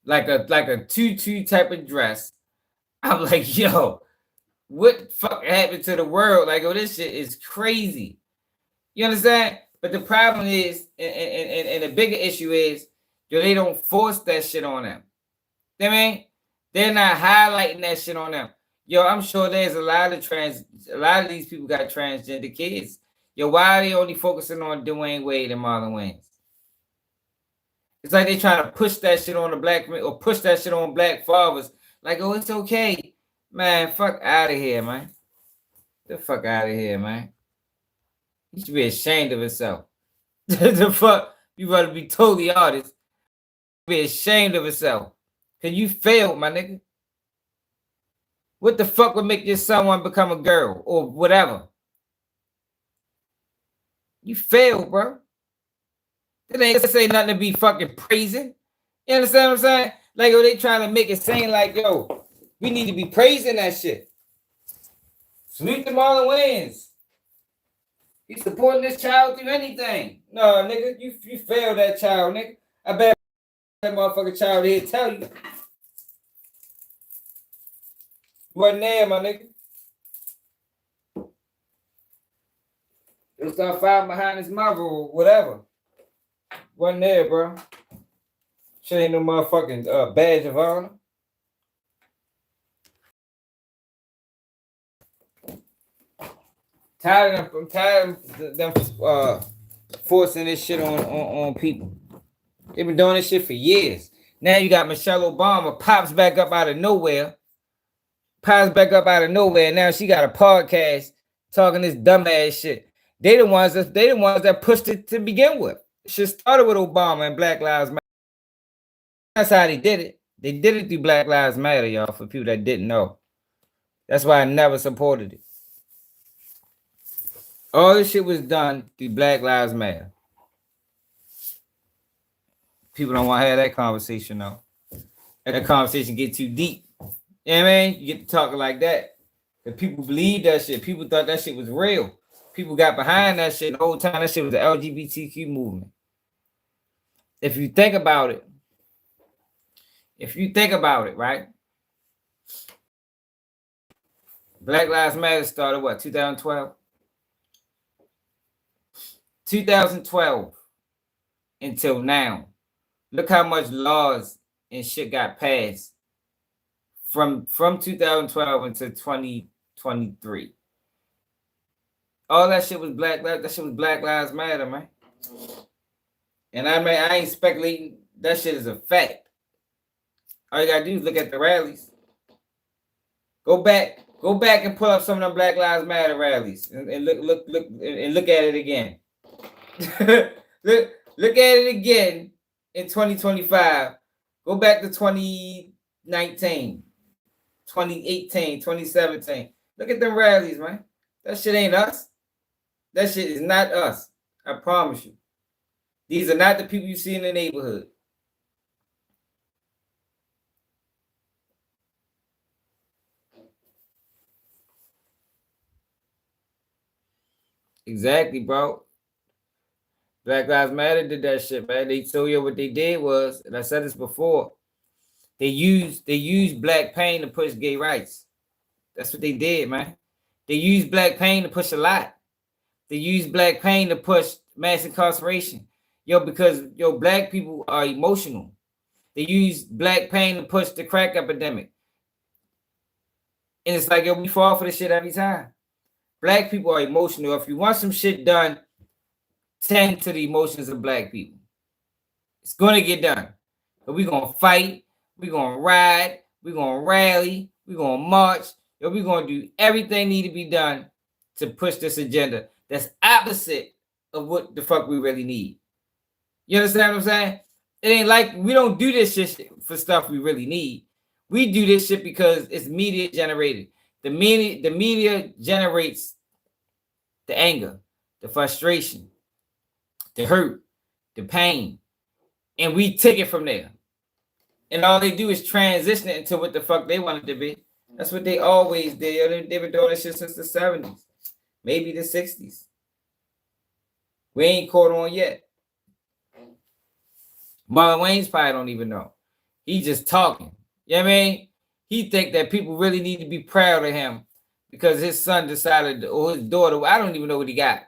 Like a tutu type of dress. I'm like, yo, what the fuck happened to the world? Like, oh, this shit is crazy. You understand? But the problem is, and the bigger issue is, yo, they don't force that shit on them. You know what I mean? They're not highlighting that shit on them. Yo, I'm sure there's a lot of these people got transgender kids. Yo, why are they only focusing on Dwayne Wade and Marlon Wayans? It's like they trying to push that shit on the black men or push that shit on black fathers. Like, oh, it's okay. Man, fuck out of here, man. The fuck out of here, man. You should be ashamed of yourself. The fuck? You better be totally honest. Be ashamed of yourself. Cause you failed, my nigga. What the fuck would make your someone become a girl or whatever? You failed, bro. That ain't say nothing to be fucking praising. You understand what I'm saying? Like, oh, they trying to make it seem like, yo, we need to be praising that shit. Salute to Marlon Wayans. He's supporting this child through anything. No, nigga, you failed that child, nigga. I bet that motherfucking child here tell you. Wasn't there, my nigga. He'll start fighting behind his mother or whatever. Wasn't there, bro. Shit ain't no motherfucking badge of honor. I'm tired of them forcing this shit on people. They've been doing this shit for years. Now you got Michelle Obama pops back up out of nowhere. Now she got a podcast talking this dumbass shit. They the ones that pushed it to begin with. Shit started with Obama and Black Lives Matter. That's how they did it. They did it through Black Lives Matter, y'all, for people that didn't know. That's why I never supported it. All this shit was done through Black Lives Matter. People don't want to have that conversation, though. That conversation get too deep. You know what I mean? You get to talking like that. Because people believe that shit. People thought that shit was real. people got behind that shit the whole time. That shit was the LGBTQ movement. If you think about it, right? Black Lives Matter started what, 2012? 2012 until now. Look how much laws and shit got passed from 2012 until 2023. All that shit was Black Lives Matter, man. And I mean, I ain't speculating. That shit is a fact. All you gotta do is look at the rallies. Go back and pull up some of them Black Lives Matter rallies and look at it again. look at it again in 2025. Go back to 2019, 2018, 2017. Look at them rallies, man. That shit ain't us. That shit is not us. I promise you. These are not the people you see in the neighborhood. Exactly, bro. Black Lives Matter did that shit, man. They told you what they did was, and I said this before, they used black pain to push gay rights. That's what they did, man. They used black pain to push a lot. They used black pain to push mass incarceration. Because black people are emotional. They use black pain to push the crack epidemic. And it's like, we fall for this shit every time. Black people are emotional. If you want some shit done, tend to the emotions of black people. It's going to get done. But we're going to fight. We're going to ride. We're going to rally. We're going to march. We're going to do everything need to be done to push this agenda that's opposite of what the fuck we really need. You understand what I'm saying? It ain't like we don't do this shit for stuff we really need. We do this shit because it's media generated. The media generates the anger, the frustration, the hurt, the pain, and we take it from there. And all they do is transition it into what the fuck they want it to be. That's what they always did. They've been doing this shit since the 70s, maybe the 60s. We ain't caught on yet. Marlon Wayans probably don't even know. He just talking. You know what I mean? He think that people really need to be proud of him because his son decided, or his daughter, I don't even know what he got.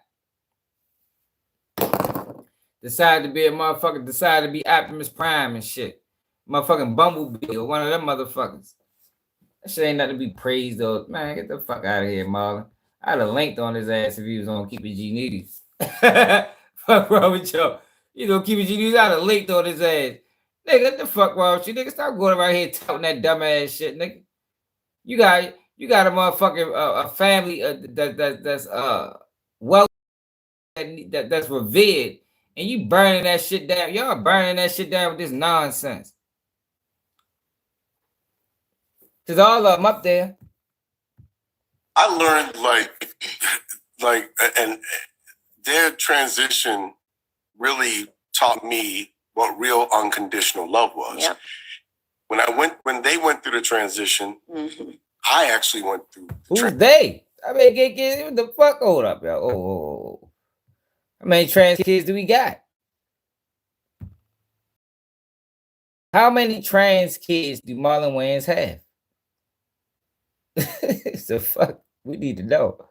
Decided to be a motherfucker, decided to be Optimus Prime and shit. Motherfucking Bumblebee or one of them motherfuckers. That shit ain't nothing to be praised though. Man, get the fuck out of here, Marlon. I'd have linked on his ass if he was on Keep It G News. Fuck wrong with y'all? You know, Keep It G News, I'd have linked on his ass. Nigga, what the fuck wrong with you? Nigga, stop going around here touting that dumb ass shit, nigga. You got a motherfucking a family that's well that's revered, and you burning that shit down. Y'all burning that shit down with this nonsense. Cause all of them up there. I learned and their transition really taught me what real unconditional love was. Yep. When they went through the transition, I actually went through. Who's they? I mean, get the fuck hold up, yo. Oh. How many trans kids do we got? How many trans kids do Marlon Wayans have? So fuck, we need to know.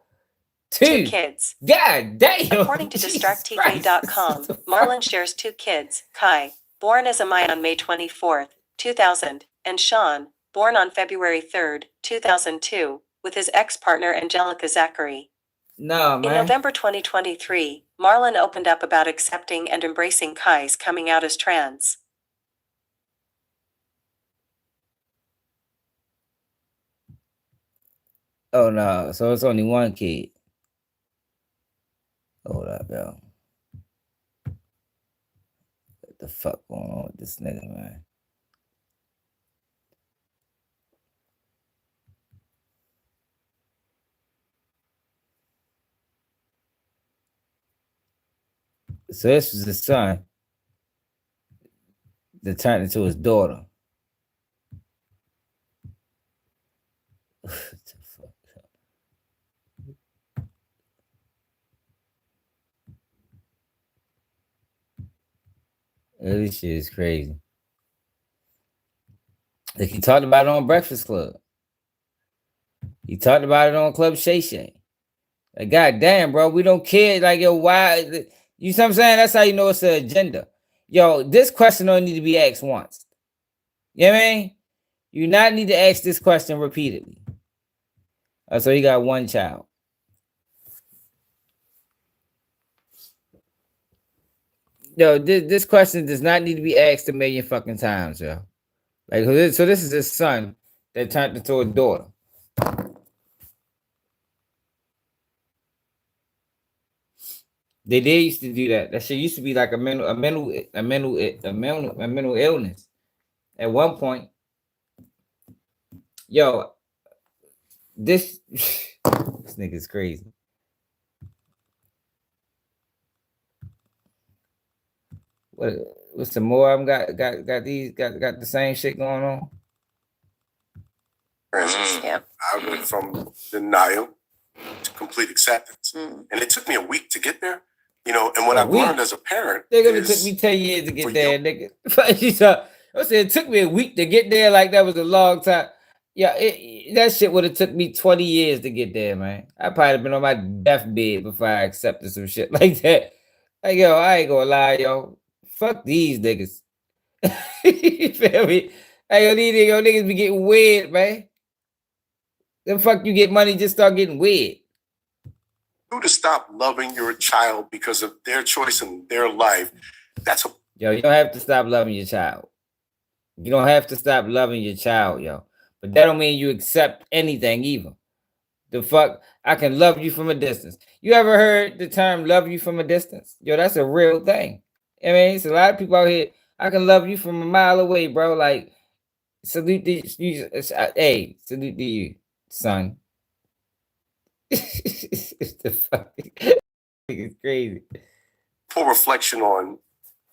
Two kids. God damn. According to DistractTV.com, Marlon shares two kids, Kai, born as a Mai on May 24th, 2000, and Sean, born on February 3rd, 2002, with his ex-partner Angelica Zachary. No, man. In November 2023, Marlon opened up about accepting and embracing Kai's coming out as trans. Oh no, so it's only one kid. Hold up, yo. What the fuck going on with this nigga, man? So this was his son that turned into his daughter. This shit is crazy. Like he talked about it on Breakfast Club. He talked about it on Club Shay Shay. Like, God damn, bro, we don't care. Like, yo, why? You see what I'm saying? That's how you know it's an agenda. Yo, this question don't need to be asked once. You know what I mean? You not need to ask this question repeatedly. So you got one child. Yo, this question does not need to be asked a million fucking times, yo. Like, so this is his son that turned into a daughter. They did used to do that. That shit used to be like a mental illness. At one point, yo, this nigga's crazy. What's some more? I'm got the same shit going on. Yeah. I went from denial to complete acceptance, and it took me a week to get there. You know, and what I've learned as a parent, it took me 10 years to get there, nigga. I said it took me a week to get there, like that was a long time. Yeah, that shit would have took me 20 years to get there, man. I probably have been on my deathbed before I accepted some shit like that. Like, yo, I ain't gonna lie, yo. Fuck these niggas. You feel me? Hey, yo, these niggas be getting weird, man. The fuck you get money, just start getting weird. To stop loving your child because of their choice in their life. Yo, you don't have to stop loving your child. You don't have to stop loving your child, yo. But that don't mean you accept anything either. The fuck, I can love you from a distance. You ever heard the term love you from a distance? Yo, that's a real thing. I mean, it's a lot of people out here, I can love you from a mile away, bro. Like, salute to you. Hey, salute to you, son. The fuck? It's crazy. Full reflection on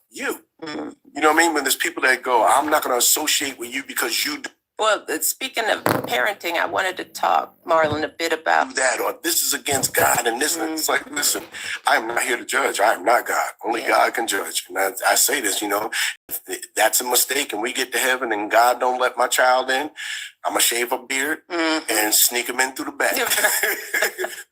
you. You know what I mean? When there's people that go, I'm not going to associate with you because you do. Well, speaking of parenting, I wanted to talk, Marlon, a bit about that, or this is against God, and this. It's like, listen, I am not here to judge. I am not God. Only God can judge. And I say this, you know, if that's a mistake, and we get to heaven, and God don't let my child in, I'm gonna shave a beard and sneak him in through the back.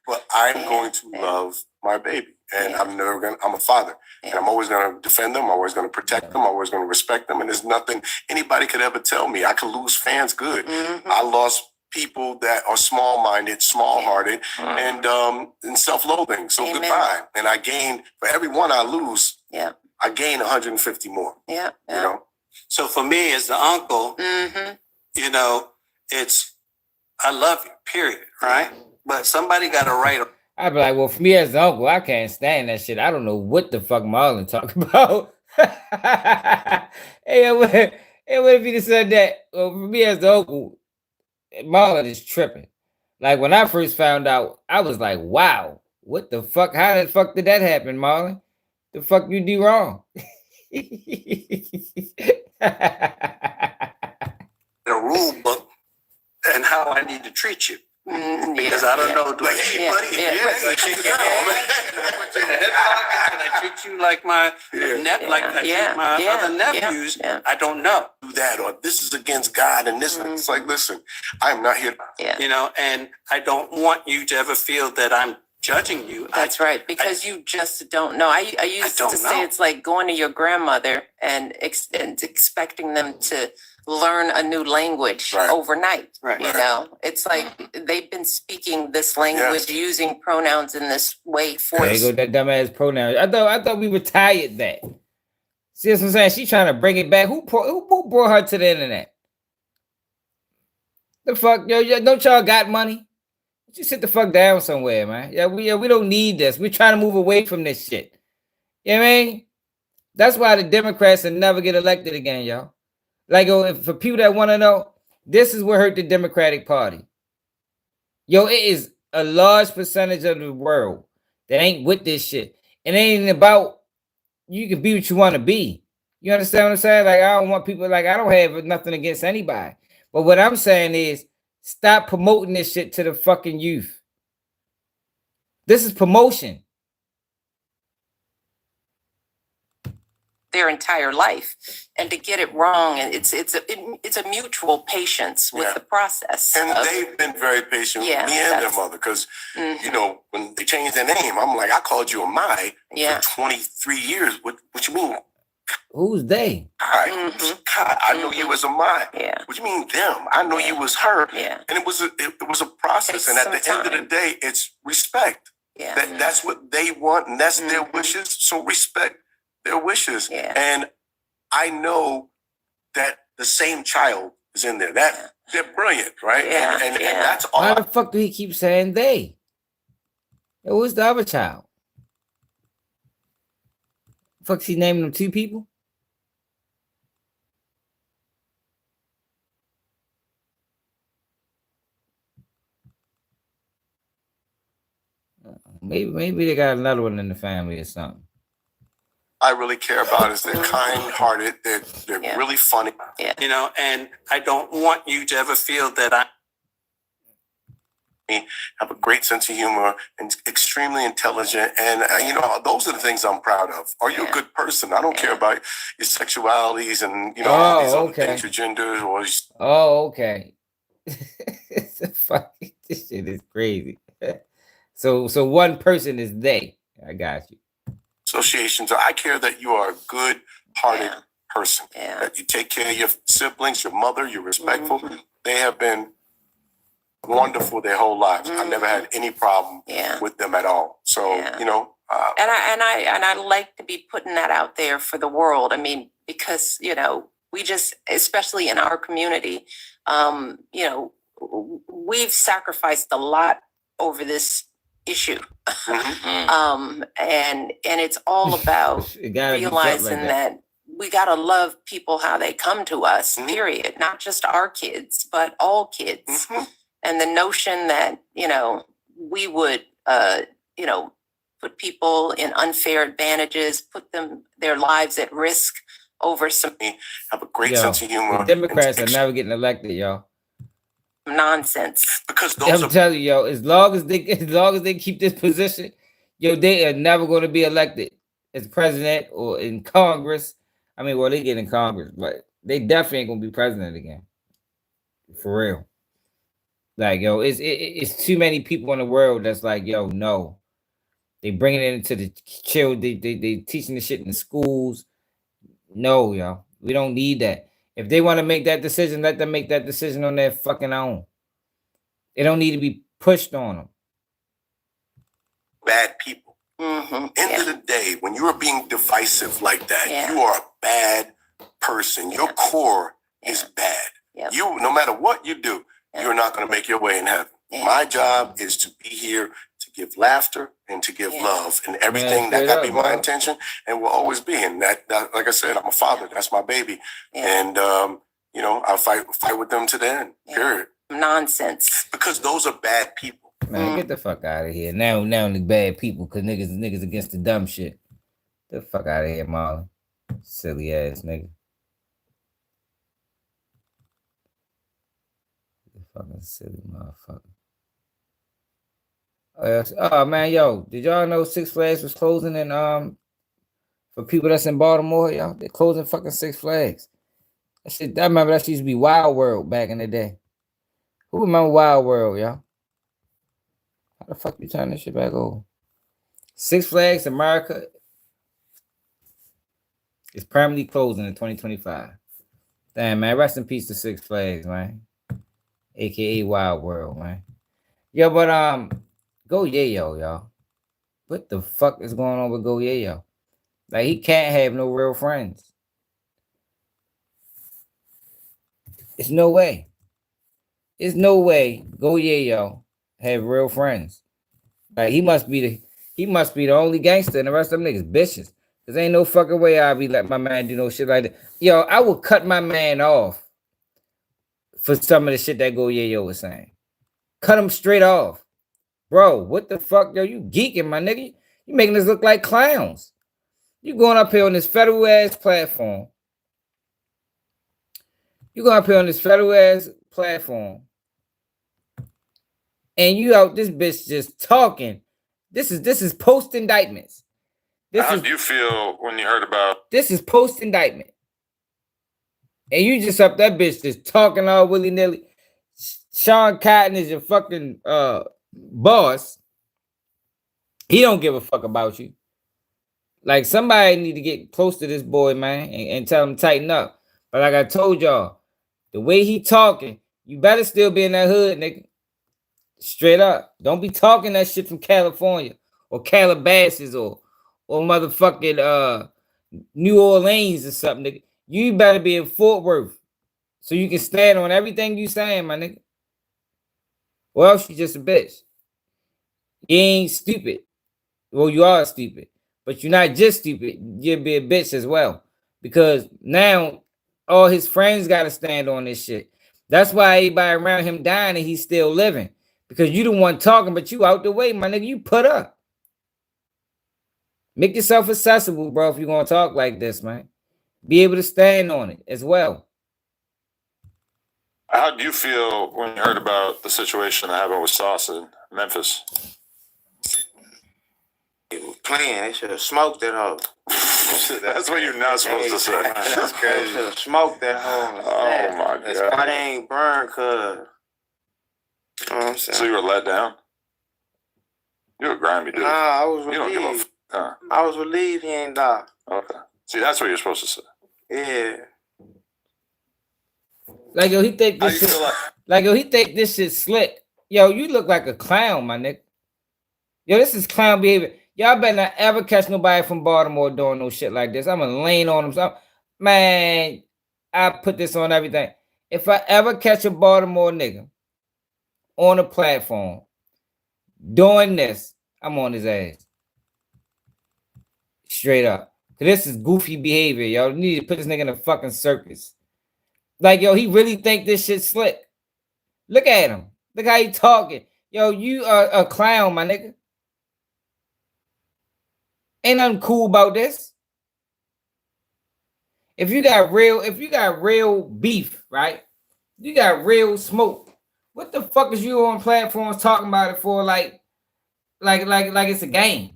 But I'm going to love my baby, and I'm a father, and I'm always gonna defend them. I'm always gonna protect them. I'm always gonna respect them. And there's nothing anybody could ever tell me. I could lose fans good. I lost people that are small-minded, small-hearted, and self-loathing. So goodbye. And I gain, for every one I lose, I gain 150 more. You know. So for me as the uncle, you know, I love you, period, right? But somebody got to write. I'd be like, well, for me as the uncle, I can't stand that shit. I don't know what the fuck Marlon talking about. Hey, what if he just said that? Well, for me as the uncle, Marlon is tripping. Like, when I first found out, I was like, wow, what the fuck? How the fuck did that happen, Marlon? The fuck you do wrong? A rule book and how I need to treat you. Because I don't know, do I treat you buddy? Can I treat you like my like I treat my other nephews? I don't know. Do that, or this is against God, and this. It's like, listen, I'm not here. You know, and I don't want you to ever feel that I'm judging you. That's right, because you just don't know. I used to say it's like going to your grandmother and expecting them to learn a new language overnight. You know, it's like they've been speaking this language using pronouns in this way for there you go, that dumbass pronoun. I thought we retired that. See what I'm saying? She's trying to bring it back. Who brought her to the internet? The fuck, yo, don't y'all got money? Just sit the fuck down somewhere, man. We don't need this. We're trying to move away from this shit. You know what I mean? That's why the Democrats will never get elected again, y'all. Like, for people that want to know, this is what hurt the Democratic Party. Yo, it is a large percentage of the world that ain't with this shit. It ain't about you can be what you want to be. You understand what I'm saying? Like, I don't want people, like, I don't have nothing against anybody. But what I'm saying is, stop promoting this shit to the fucking youth. This is promotion. their entire life, and to get it wrong, and it's a mutual patience with the process. And they've been very patient with me and their mother, because you know, when they changed their name, I'm like, I called you a Mai for 23 years. What you mean? Who's they? God, I know you as a Mai. What you mean them? I know you was her. And it was a process. And at the end of the day, it's respect. That's what they want, and that's their wishes. So respect their wishes. And I know that the same child is in there. That they're brilliant, right? And that's all. Why the fuck do he keep saying they? Yo, who's the other child? Fuck's he naming them two people? Maybe they got another one in the family or something. I really care about is they're kind-hearted. They're really funny. You know, and I don't want you to ever feel that I have a great sense of humor and extremely intelligent. And, you know, those are the things I'm proud of. Are you a good person? I don't care about your sexualities and, you know, all these other things, your genders. Okay. Fucking, this shit is crazy. So one person is they. I got you. Associations. I care that you are a good-hearted person. That you take care of your siblings, your mother, you're respectful. They have been wonderful their whole lives. I never had any problem with them at all. So, you know. And I like to be putting that out there for the world. I mean, because, you know, we just, especially in our community, you know, we've sacrificed a lot over this issue. And it's all about realizing that we got to love people how they come to us, period. Not just our kids, but all kids. And the notion that, you know, we would, you know, put people in unfair advantages, put their lives at risk over something. Have a great sense of humor. The Democrats are never getting elected, y'all. Nonsense. Because I'm telling you, yo, as long as they keep this position, yo, they are never going to be elected as president or in Congress. I mean, well, they get in Congress, but they definitely ain't gonna be president again. For real. Like, yo, it's too many people in the world that's like, yo, no. They bringing it into the children. They teaching the shit in the schools. No, yo, we don't need that. If they want to make that decision, let them make that decision on their fucking own. They don't need to be pushed on them. Bad people. End of the day, when you are being divisive like that, you are a bad person. Your core is bad. You, no matter what you do, you're not going to make your way in heaven. My job is to be here to give laughter and to give love, and everything that be my intention and will always be. And that, like I said, I'm a father. That's my baby. And, you know, I'll fight with them to the end, period. Nonsense. Because those are bad people. Man, get the fuck out of here. Now the bad people, because niggas against the dumb shit. Get the fuck out of here, Marlon. Silly ass nigga. Fucking silly motherfucker. Oh man, yo, did y'all know Six Flags was closing in for people that's in Baltimore, y'all? They're closing fucking Six Flags. That shit, I remember that used to be Wild World back in the day. Who remember Wild World, y'all? How the fuck you turn this shit back over? Six Flags America is permanently closing in 2025. Damn, man, rest in peace to Six Flags, man. AKA Wild World, man. Yo, but Go Yayo, y'all. What the fuck is going on with Go Yayo? Like, he can't have no real friends. It's no way. There's no way Go Yayo have real friends. Like, he must be the only gangster, and the rest of them niggas bitches. Cause ain't no fucking way I'll be letting my man do no shit like that. Yo, I would cut my man off for some of the shit that Go Yayo was saying. Cut him straight off. Bro, what the fuck, yo? You geeking, my nigga. You making us look like clowns. You going up here on this federal ass platform. And you out this bitch just talking. This is post indictments. How do you feel when you heard about this? Is post indictment, and you just up that bitch just talking all willy nilly. Sean Cotton is your fucking boss. He don't give a fuck about you. Like, somebody need to get close to this boy, man, and tell him to tighten up. But like I told y'all, the way he talking, you better still be in that hood, nigga. Straight up. Don't be talking that shit from California or Calabasas or motherfucking New Orleans or something, nigga. You better be in Fort Worth so you can stand on everything you saying, my nigga. Or else you just a bitch. You ain't stupid. Well, you are stupid. But you're not just stupid. You'll be a bitch as well. Because now all his friends got to stand on this shit. That's why everybody around him dying and he's still living. Because you the one talking, but you out the way, my nigga. You put up. Make yourself accessible, bro, if you're going to talk like this, man. Be able to stand on it as well. how do you feel when you heard about the situation that happened with Sauce in Memphis? Playing, they should have smoked that hoe. That's what you're not supposed to say. That's crazy. They should have smoked that hoe. Oh my That's God. why they ain't burned, cuz. You know what I'm saying? So you were let down? You're a grimy dude. Nah, I was You don't give a relieved. huh? I was relieved he ain't die. Okay. See, that's what you're supposed to say. Yeah. Like, yo, he think How this you shit, feel like, yo, he think this shit slick. Yo, you look like a clown, my nigga. Yo, this is clown behavior. Y'all better not ever catch nobody from Baltimore doing no shit like this. I'm gonna lane on them. Man, I put this on everything. If I ever catch a Baltimore nigga on a platform doing this, I'm on his ass. Straight up. This is goofy behavior, yo. You need to put this nigga in a fucking circus. Like, yo, he really think this shit slick. Look at him. Look how he talking. Yo, you are a clown, my nigga. Ain't nothing cool about this. If you got real beef, right? You got real smoke. What the fuck is you on platforms talking about it for like it's a game?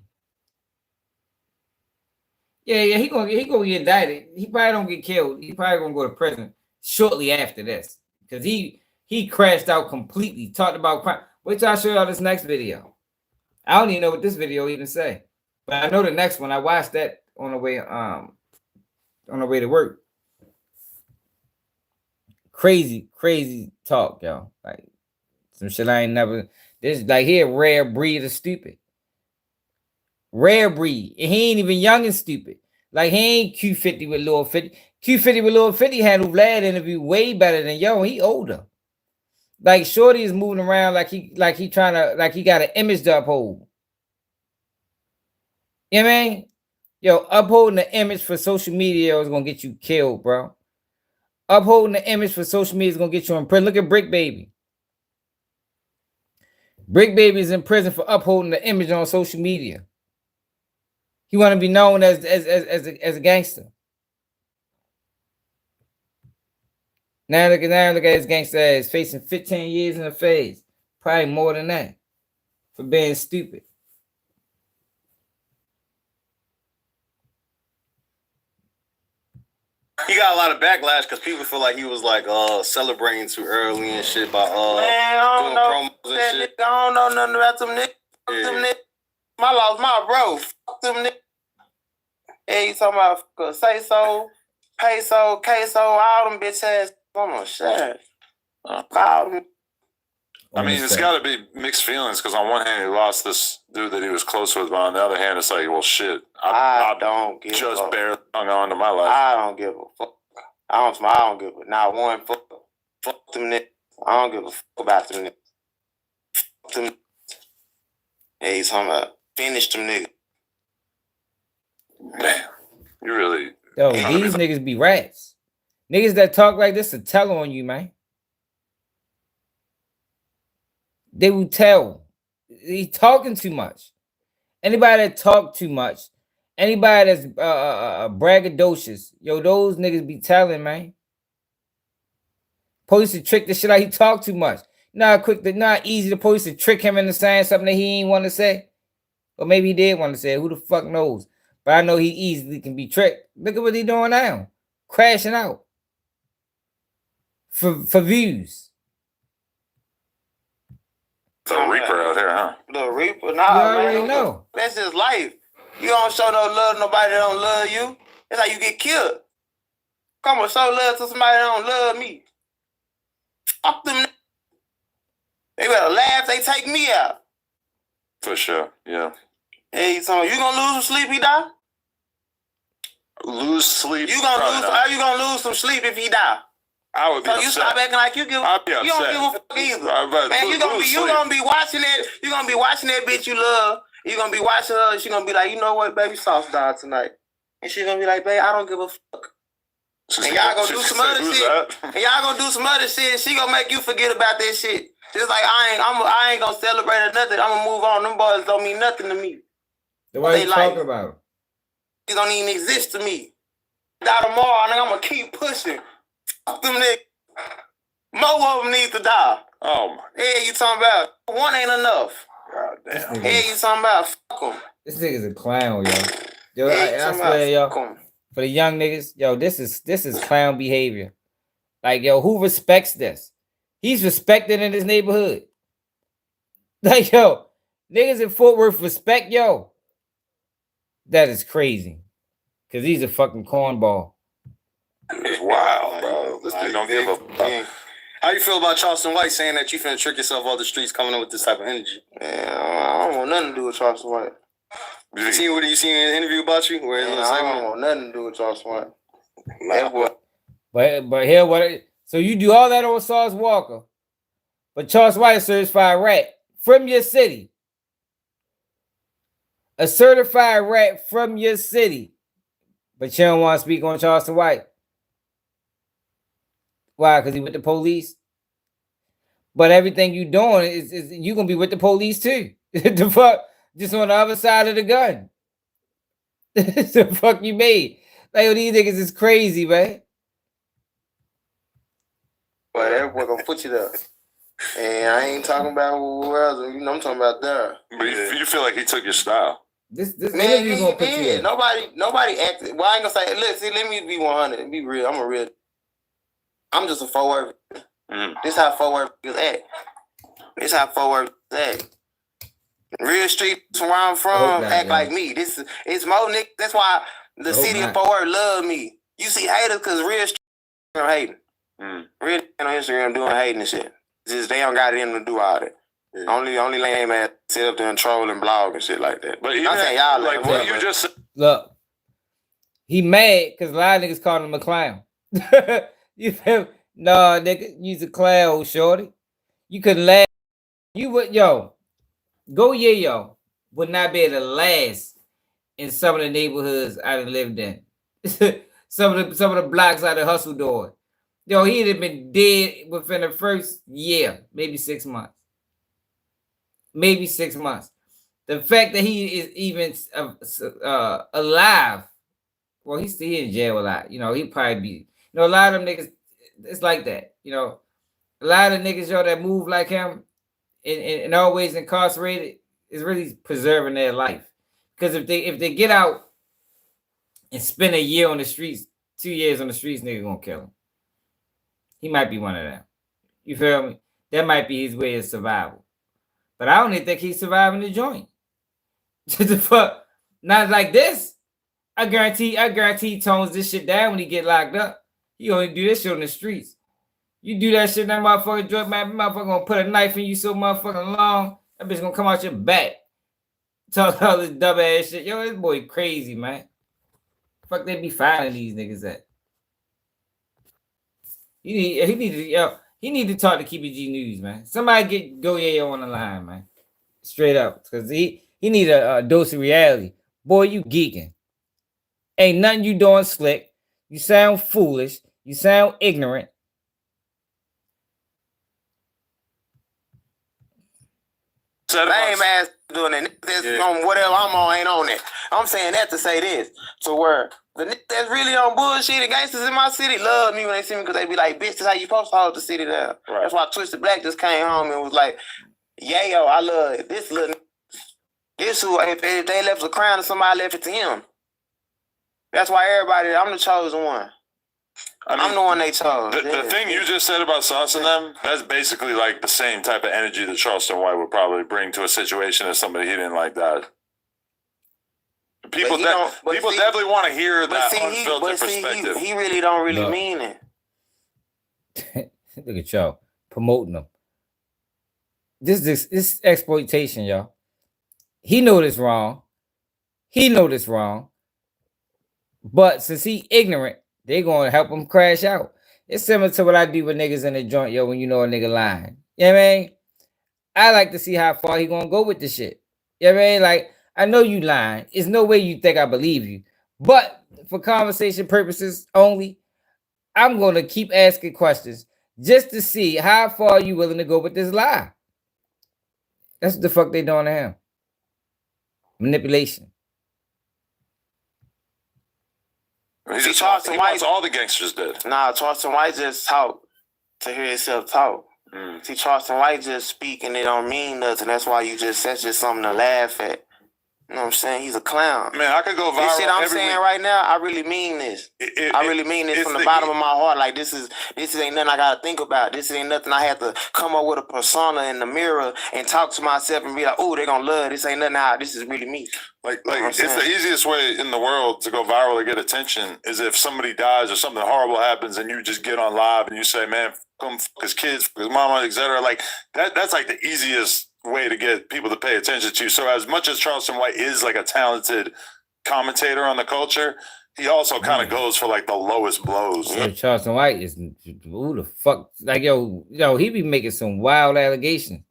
Yeah, he gonna get indicted. He probably don't get killed. He probably gonna go to prison shortly after this. Because he crashed out completely, talked about crime. Wait till I show y'all this next video. I don't even know what this video even say. But I know the next one. I watched that on the way to work. Crazy talk, y'all. Like some shit I ain't never. This like he a rare breed of stupid. Rare breed. And he ain't even young and stupid. Like he ain't Q50 with Lil 50. Q50 with Lil 50 handled Vlad interview way better than yo. He older. Like Shorty is moving around like he trying to like he got an image to uphold. You know what I mean? Yo, upholding the image for social media is gonna get you killed, bro. Upholding the image for social media is gonna get you in prison. Look at Brick Baby. Brick Baby is in prison for upholding the image on social media. He want to be known as a gangster. Now look at his gangster ass facing 15 years in the face. Probably more than that for being stupid. He got a lot of backlash because people feel like he was like celebrating too early and shit by Man, I don't doing know promos and that shit. nigga. I don't know nothing about them niggas. Fuck Yeah. them niggas. My lost my bro. Fuck them niggas. Hey, you talking about say so, peso, queso, all them bitch ass. I'm on shit. All them. I mean, it's got to be mixed feelings because on one hand, he lost this dude that he was close with, but on the other hand, it's like, well, shit. I don't give just a barely hung on to my life. I don't give a fuck. I don't give a not one fuck. Fuck them niggas. I don't give a fuck about them niggas. Fuck them. Hey, he's talking about finish them niggas. Man, you really. Yo, these niggas be rats. Niggas that talk like this will tell on you, man. They will tell. He talking too much. Anybody that talk too much, anybody that's braggadocious, yo, those niggas be telling, man. Police to trick the shit out. He talk too much. Not easy. The police to trick him into saying something that he ain't want to say, or maybe he did want to say it. Who the fuck knows? but I know he easily can be tricked. Look at what he doing now. Crashing out. For views. The Reaper out here, huh? The Reaper? You Nah, already man. know. That's just life. You don't show no love to nobody that don't love you. That's how you get killed. Come on, show love to somebody that don't love me. Fuck them. They better laugh, they take me out. For sure, yeah. Hey, so you gonna lose some sleep, he die? Lose sleep. You gonna probably lose? not. Are you gonna lose some sleep if he die? I would be So upset. you stop acting like you give. I'd be You don't upset. give a fuck either. But Man, you gonna be watching that. You gonna be watching that bitch you love. You gonna be watching her. She gonna be like, you know what, baby, Sauce died tonight, and she gonna be like, babe, I don't give a fuck. And y'all gonna do some other shit. And y'all gonna do some other shit. And she gonna make you forget about that shit. Just like I ain't gonna celebrate or nothing. I'm gonna move on. Them boys don't mean nothing to me. The way you talking about. They don't even exist to me. Die tomorrow, and I'm gonna keep pushing. Fuck them niggas. More of them need to die. Oh my. Yeah, you talking about one ain't enough. God damn. Yeah, you talking about fuck them. This nigga's a clown, yo. Yo, Yeah, I swear, yo. fuck 'em. For the young niggas, yo, this is clown behavior. Like, yo, who respects this? He's respected in his neighborhood. Like, yo, niggas in Fort Worth respect, yo. That is crazy. Cause he's a fucking cornball. It's wild, bro. This dude don't give a fuck. How you feel about Charleston White saying that you finna trick yourself off the streets coming up with this type of energy? Man, I don't want nothing to do with Charleston White. You seen what you seen in an interview about you? Where Man, I don't want nothing to do with Charleston White. Nah. But here what so you do all that on Sauce Walker. But Charles White is certified rat from your city. A certified rat from your city. But you don't want to speak on Charleston White. Why? Because he with the police? But everything you doing is you gonna be with the police too. The fuck? Just on the other side of the gun. The fuck you made? Like, yo, these niggas is crazy, man. But everyone gonna put you there. And I ain't talking about where else, you know, I'm talking about there. But you feel like he took your style. This Man, interview gonna put you there. Nobody acted. Well, I ain't gonna say. Look, see, let me be 100. Be real. I'm just a forward. This how forward is act. This how forward act. Real street from where I'm from act like me. It's more niggas. That's why the city of Fort Worth love me. You see haters because real street hating. Real on Instagram doing hating and shit. Just they don't got it in to do all that. Yeah. Only lame ass sit up there and troll and blog and shit like that. But even I'm saying y'all like what you just said. Look, he mad because a lot of niggas called him a clown. You feel? Nah, nigga, you's a clown, shorty. You could laugh. You would, yo, Go Yayo would not be able to last in some of the neighborhoods I done lived in. some of the blocks out of Hustle Door. Yo, he'd have been dead within the first year, maybe 6 months. Maybe 6 months. The fact that he is even alive, well, he's still in jail a lot. You know, he'd probably be, a lot of them niggas, it's like that. You know, a lot of niggas, yo, that move like him and always incarcerated is really preserving their life. Because if they get out and spend a year on the streets, 2 years on the streets, nigga gonna kill him. He might be one of them. You feel me? That might be his way of survival. But I don't even think he's surviving the joint. The fuck? Not like this. I guarantee he tones this shit down when he get locked up. He only do this shit on the streets. You do that shit, that motherfucker joint, man, motherfucker gonna put a knife in you so motherfucking long, that bitch gonna come out your back. Talk all this dumb ass shit. Yo, this boy crazy, man. Fuck they be finding these niggas at. He need to talk to KBG News, man. Somebody get Go Yayo on the line, man. Straight up. Because he need a dose of reality. Boy, you geeking. Ain't nothing you doing slick. You sound foolish. You sound ignorant. Lame ass doing it. That's on whatever I'm on ain't on it. I'm saying that to say this. To where the niggas that's really on bullshit, the gangsters in my city love me when they see me because they be like, bitch, this how you supposed to hold the city down. Right. That's why Twisted Black just came home and was like, Yayo, I love it. This little this who if they left a crown and somebody left it to him. That's why everybody, I'm the chosen one. I'm the one they chose. The thing you just said about Sauce and them, that's basically like the same type of energy that Charleston White would probably bring to a situation as somebody he didn't like that. People definitely want to hear that unfiltered perspective. He really don't mean it. Look at y'all promoting them. This exploitation, y'all. He know this wrong. But since he ignorant, they gonna help him crash out. It's similar to what I do with niggas in the joint, yo, when you know a nigga lying. You know what I mean? I like to see how far he gonna go with this shit. You know what I mean? Like, I know you lying. There's no way you think I believe you. But for conversation purposes only, I'm gonna keep asking questions just to see how far you willing to go with this lie. That's what the fuck they doing to him. Manipulation. He wants all the gangsters dead. Nah, Charleston White just talk to hear himself talk. See, Charleston White just speak and it don't mean nothing. That's why that's just something to laugh at. You know what I'm saying? He's a clown. Man, I could go viral. This shit I'm saying right now, I really mean this. I really mean this from the bottom of my heart. Like, this ain't nothing I gotta think about. This ain't nothing I have to come up with a persona in the mirror and talk to myself and be like, oh, they're gonna love this. Ain't nothing this is really me. Like it's the easiest way in the world to go viral or get attention is if somebody dies or something horrible happens and you just get on live and you say, man, come fuck his kids, fuck his mama, etc. Like that's like the easiest way to get people to pay attention to you. So as much as Charleston White is like a talented commentator on the culture, he also kind of goes for like the lowest blows. Yeah, Charleston White is who the fuck? Like yo, he be making some wild allegations.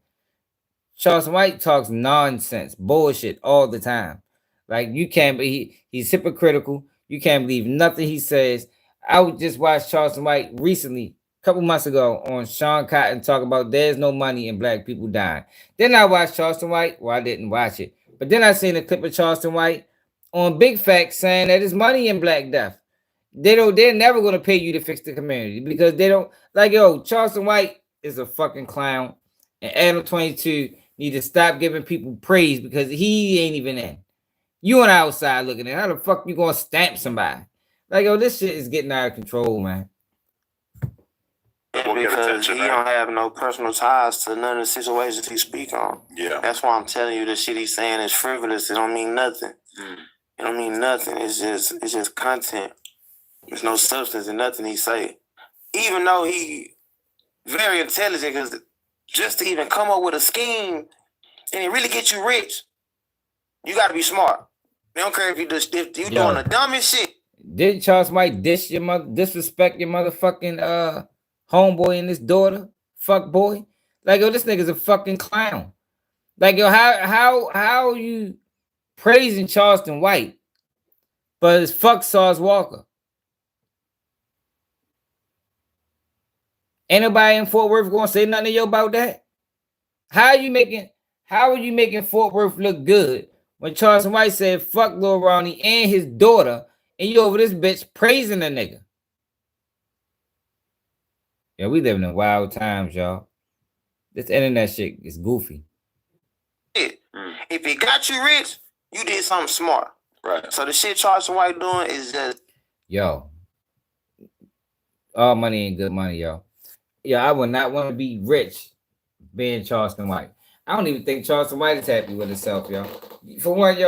Charleston White talks nonsense, bullshit all the time. Like you can't be, he's hypocritical. You can't believe nothing he says. I would just watch Charleston White recently, a couple months ago, on Sean Cotton talk about there's no money in black people dying. Then I watched Charleston White. Well, I didn't watch it, but then I seen a clip of Charleston White on Big Facts saying that there's money in black death. They're never gonna pay you to fix the community because they don't like Charleston White is a fucking clown, and Adam 22 need to stop giving people praise because he ain't even in. You on the outside looking at how the fuck you gonna stamp somebody? Like this shit is getting out of control, man. Because he don't have no personal ties to none of the situations he speak on. Yeah, that's why I'm telling you the shit he's saying is frivolous. It don't mean nothing. It don't mean nothing. It's just content. There's no substance in nothing he say. Even though he very intelligent, because just to even come up with a scheme and it really get you rich, you got to be smart. They don't care if you doing the dumbest shit. Did Charles White disrespect your motherfucking homeboy and his daughter? Fuck boy. Like this nigga's a fucking clown. Like how are you praising Charleston White, but it's fuck Sauce Walker? Ain't nobody in Fort Worth gonna say nothing to you about that? How are you making Fort Worth look good when Charleston White said fuck Lil Ronnie and his daughter, and you over this bitch praising the nigga? Yeah, we living in wild times, y'all. This internet shit is goofy. If it got you rich, you did something smart. Right. So the shit Charleston White doing is just all money ain't good money, y'all. Yeah, I would not want to be rich being Charleston White. I don't even think Charleston White is happy with himself, y'all. For one,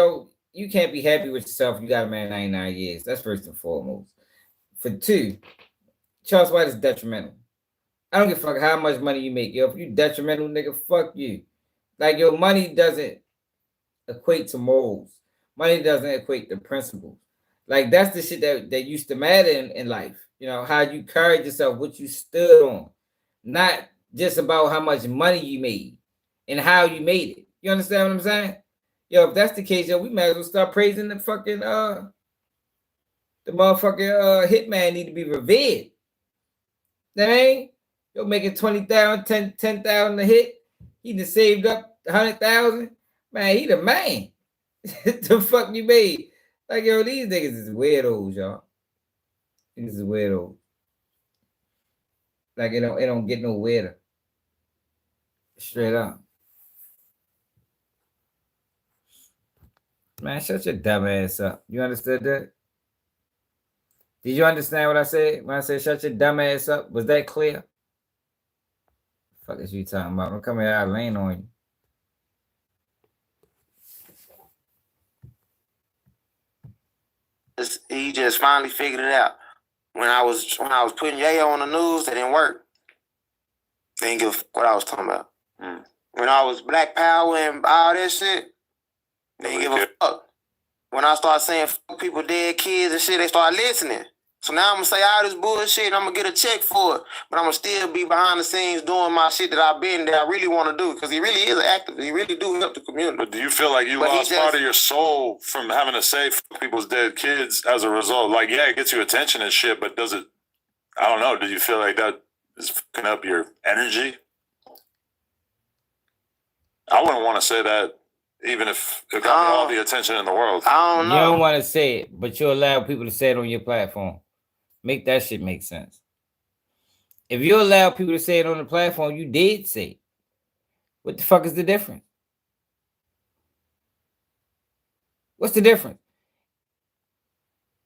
you can't be happy with yourself. You got a man 99 years. That's first and foremost. For two, Charleston White is detrimental. I don't give a fuck how much money you make. If you detrimental, nigga, fuck you. Like, money doesn't equate to morals. Money doesn't equate to principles. Like, that's the shit that used to matter in life. How you carried yourself, what you stood on. Not just about how much money you made and how you made it. You understand what I'm saying? If that's the case, we might as well start praising the fucking the motherfucking hitman need to be revered. You know what I mean? Making 20,000, 10,000 a hit. He done saved up 100,000. Man, he the man. The fuck you made? Like, these niggas is weirdos, y'all. Niggas is weirdos. Like, it don't get no weirder. Straight up. Man, shut your dumb ass up. You understood that? Did you understand what I said when I said shut your dumb ass up? Was that clear? Fuck is you talking about? I'm coming out laying on you. He just finally figured it out. When I was putting Yayo on the news, that didn't work. They didn't give a fuck what I was talking about. When I was Black Power and all that shit, they didn't give a fuck. When I started saying fuck people, dead kids and shit, they started listening. So now I'm gonna say all this bullshit and I'm gonna get a check for it. But I'm gonna still be behind the scenes doing my shit that I really want to do. Because he really is an activist. He really do help the community. But do you feel like you lost part of your soul from having to say fuck people's dead kids as a result? Like, yeah, it gets you attention and shit, but does it, I don't know, do you feel like that is fucking up your energy? I wouldn't want to say that even if it got me all the attention in the world. I don't know. You don't want to say it, but you allow people to say it on your platform. Make that shit make sense. If you allow people to say it on the platform, you did say it. What the fuck is the difference? What's the difference?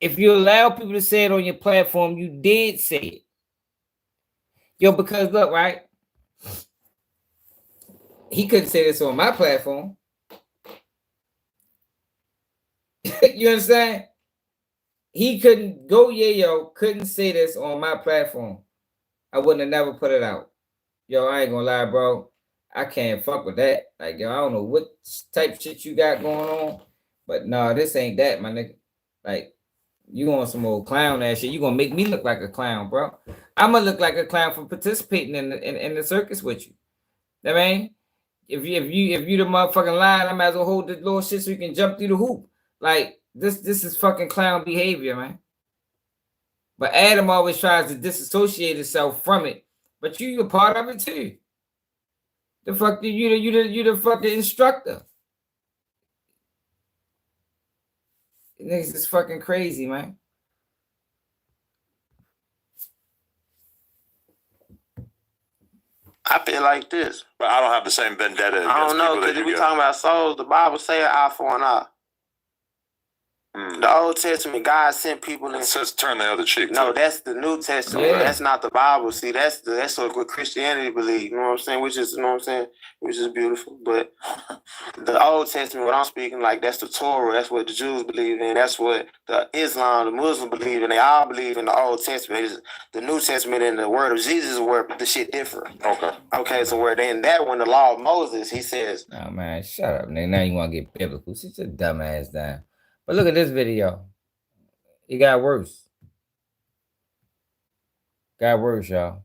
If you allow people to say it on your platform, you did say it. Yo, because look, right? He couldn't say this on my platform. You understand? He couldn't, Go Yayo couldn't say this on my platform. I wouldn't have never put it out. Yo, I ain't gonna lie, bro. I can't fuck with that. Like, yo, I don't know what type shit you got going on, but no, this ain't that, my nigga. Like, you on some old clown ass shit. You gonna make me look like a clown, bro. I'm gonna look like a clown for participating in the circus with you. I mean, if you the motherfucking lion, I might as well hold the little shit so you can jump through the hoop. Like, this is fucking clown behavior, man. But Adam always tries to disassociate himself from it. But you're a part of it too. The fuck you the fucking instructor. Niggas is fucking crazy, man. I feel like this. But I don't have the same vendetta. I don't know, because if we talking about souls, the Bible say an eye for an eye. The Old Testament, God sent people in. It says turn the other cheek. No, that's the New Testament. Yeah. That's not the Bible. See, that's what Christianity believes. You know what I'm saying? Which is, you know what I'm saying? Which is beautiful. But the Old Testament, what I'm speaking, like, that's the Torah. That's what the Jews believe in. That's what the Islam, the Muslims believe in. They all believe in the Old Testament. The New Testament and the word of Jesus is where the shit differ. Okay, so where then that one, the law of Moses, he says. Oh man, shut up, nigga. Now you want to get biblical. Sit your dumb ass down. But look at this video. It got worse. Got worse, y'all.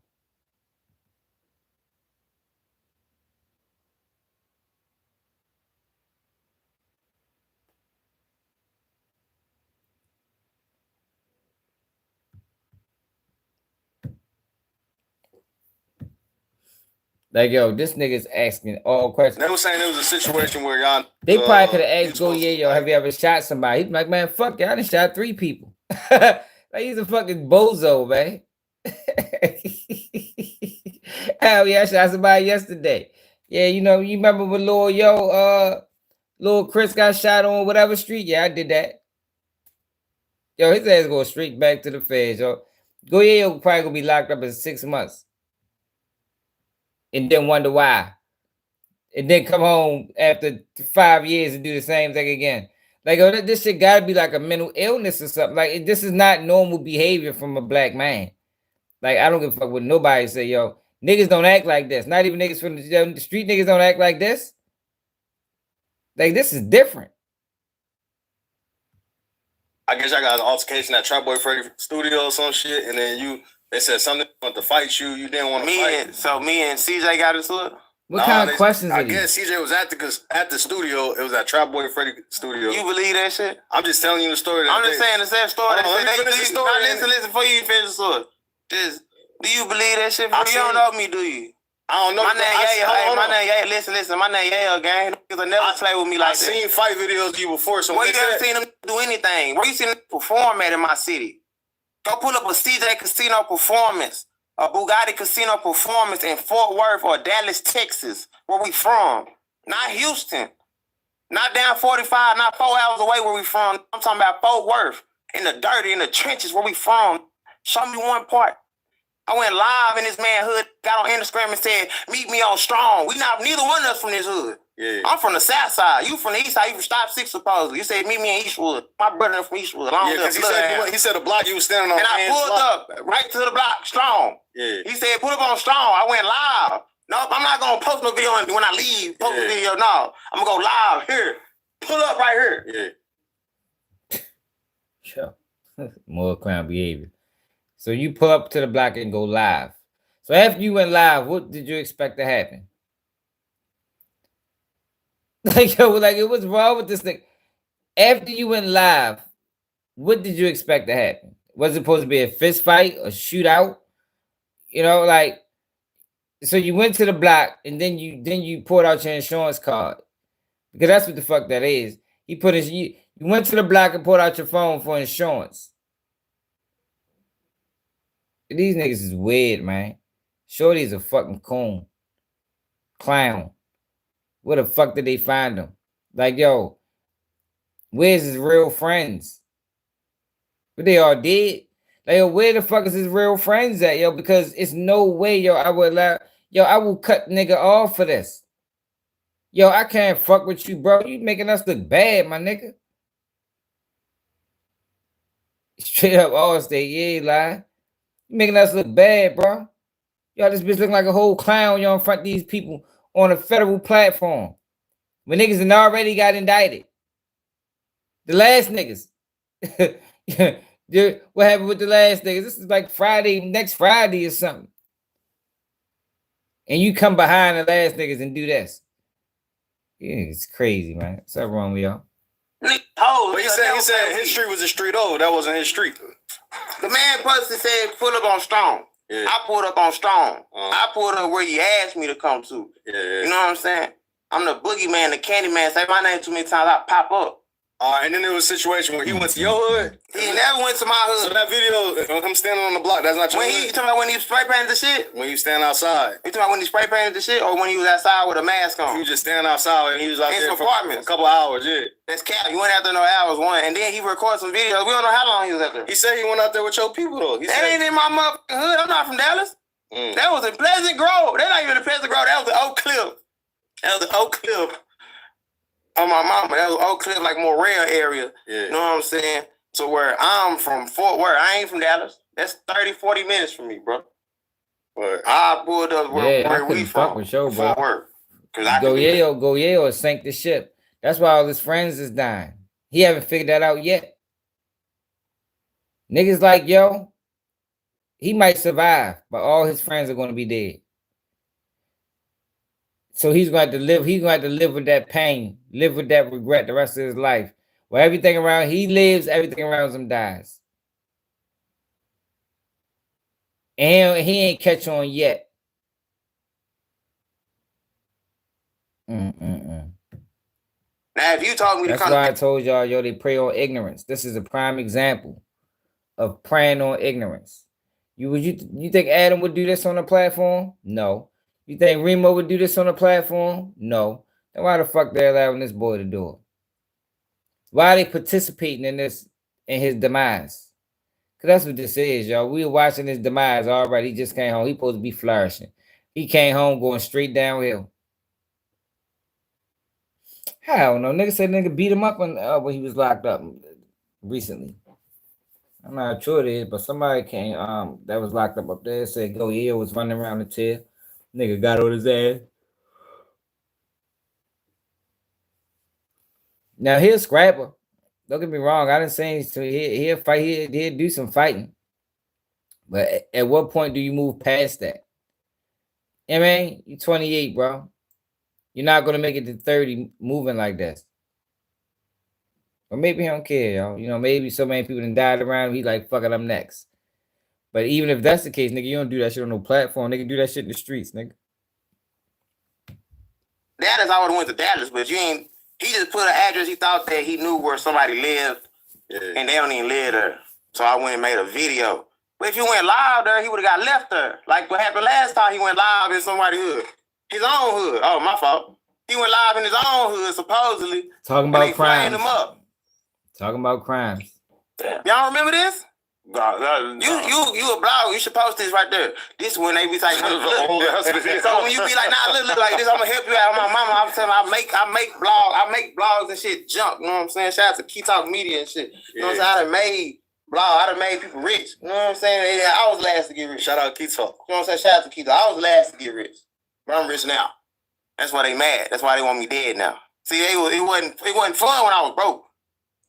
Like, yo, this nigga's asking all questions. They were saying it was a situation where y'all. They probably could have asked Go Yayo, have you ever shot somebody? He's like, man, fuck it, I done shot 3 people. Like, he's a fucking bozo, man. Hell yeah, I shot somebody yesterday. Yeah, you know, you remember when Lil Chris got shot on whatever street? Yeah, I did that. Yo, his ass go straight back to the feds, yo. Go Yayo probably gonna be locked up in 6 months. And then wonder why. And then come home after 5 years and do the same thing again. Like, oh, this shit gotta be like a mental illness or something. Like, this is not normal behavior from a black man. Like, I don't give a fuck what nobody say, yo. Niggas don't act like this. Not even niggas from the street niggas don't act like this. Like, this is different. I guess I got an altercation at Trap Boy Freddy studio or some shit, and then they said something want to fight you. You didn't want to fight. So me and CJ got into it. What kind of questions I are these? guess CJ was at the studio. It was at Trap Boy Freddy studio. You believe that shit? I'm just telling you the story. I'm just saying the same story. Let me finish the story. Now listen before you finish the story. Do you believe that shit? You don't know me, do you? I don't know. My name Yayo. My name Yayo. Listen. My name Yayo, gang. Niggas never play with me like that. I seen fight videos of you before. So where you ever seen them do anything? Where you seen them perform at in my city? Go pull up a CJ Casino performance, a Bugatti Casino performance in Fort Worth or Dallas, Texas, where we from. Not Houston. Not down 45, not 4 hours away where we from. I'm talking about Fort Worth. in the dirty, in the trenches where we from. Show me one part. I went live in this man hood, got on Instagram and said, meet me on Strong. Neither one of us from this hood. Yeah. I'm from the south side. You from the east side. You from Stop 6 supposedly. You said meet me in Eastwood. My brother from Eastwood. Yeah, because he said the block you was standing on. And I pulled up right to the block, Strong. Yeah. He said, put up on Strong. I went live. No, I'm not going to post no video when I leave. Post the video. No, I'm going to go live here. Pull up right here. Yeah. Sure. More clown behavior. So you pull up to the block and go live. So after you went live, what did you expect to happen? Like, yo, like, what's wrong with this thing? After you went live, what did you expect to happen? Was it supposed to be a fist fight, a shootout? You know, like, so you went to the block and then you pulled out your insurance card. Because that's what the fuck that is. He put his, you went to the block and pulled out your phone for insurance. These niggas is weird, man. Shorty's a fucking coon. Clown. Where the fuck did they find him? Like, yo, where's his real friends? But they all dead. Like, yo, where the fuck is his real friends at, yo? Because it's no way, yo, I will cut nigga off for this. Yo, I can't fuck with you, bro. You making us look bad, my nigga. Straight up Allstate, yeah, lie. You making us look bad, bro. Y'all this bitch looking like a whole clown, y'all in front of these people on a federal platform. When niggas had already got indicted. The last niggas. What happened with the last niggas? This is like Friday, next Friday or something. And you come behind the last niggas and do this. Yeah, it's crazy, man. What's up wrong with y'all? Oh, But he said his street was a street over. That wasn't his street. The man person said pull up on Strong. Yeah. I pulled up on Strong. I pulled up where he asked me to come to. Yeah. You know what I'm saying? I'm the boogeyman, the candy man. Say my name too many times, I pop up. And then there was a situation where he went to your hood. He never went to my hood. So that video, I'm standing on the block. That's not your When hood. you talking about when he spray painted the shit? When you stand outside. You talking about when he spray painted the shit, or when he was outside with a mask on? You just standing outside and he was out In there some for apartments. a couple of hours. Yeah. That's cap. You went out there no hours, one, and then he recorded some videos. We don't know how long he was out there. He said he went out there with your people though. That ain't in my motherfucking hood. I'm not from Dallas. That was in Pleasant Grove. That not even in Pleasant Grove. That was in Oak Cliff. That was in Oak Cliff. On my mama, that was Oak Cliff, like Morel area. Yeah. You know what I'm saying? So where I'm from, Fort Worth, I ain't from Dallas. That's 30, 40 minutes from me, bro. But I pulled up where we from. With show, Fort bro. Worth. Go Yayo sank the ship. That's why all his friends is dying. He haven't figured that out yet. Niggas like, yo, he might survive, but all his friends are going to be dead. So he's going to have to live. He's going to have to live with that pain, live with that regret the rest of his life. Where everything around he lives, everything around him dies. And he ain't catch on yet. Now, if you told me That's why I told y'all, yo, they prey on ignorance. This is a prime example of preying on ignorance. You think Adam would do this on a platform? No. You think Remo would do this on a platform? No. Then why the fuck they're allowing this boy to do it? Why are they participating in this, in his demise? Because that's what this is, y'all. We were watching his demise. All right, he just came home. He supposed to be flourishing. He came home going straight downhill. Hell no. Nigga said nigga beat him up when he was locked up recently. I'm not sure it is, but somebody came that was locked up there said Go Yayo was running around the chair. Nigga got on his ass. Now he's a scrapper. Don't get me wrong. I didn't say he'll fight. He'll do some fighting. But at what point do you move past that? I mean, you're 28, bro. You're not gonna make it to 30 moving like this. Or maybe he don't care, y'all. You know, maybe so many people done died around him. He like, fuck it, I'm next. But even if that's the case, nigga, you don't do that shit on no platform. Nigga, do that shit in the streets, nigga. Dallas, I would have went to Dallas, but you ain't. He just put an address. He thought that he knew where somebody lived, and they don't even live there. So I went and made a video. But if you went live there, he would have got left there. Like what happened last time he went live in somebody's hood. His own hood. Oh, my fault. He went live in his own hood, supposedly. Talking about crimes. Him up. Talking about crimes. Damn. Y'all remember this? Nah, You a blog. You should post this right there. This when they be like, Old ass video. so when you be like, nah, look like this, I'm gonna help you out. My mama, I'm telling you, I make blogs and shit jump. You know what I'm saying? Shout out to Key Talk Media and shit. You know what I'm saying? I done made people rich. You know what I'm saying? I was last to get rich. Shout out Key Talk. You know what I'm saying? Shout out to Key Talk. I was last to get rich, but I'm rich now. That's why they mad. That's why they want me dead now. See, it wasn't fun when I was broke,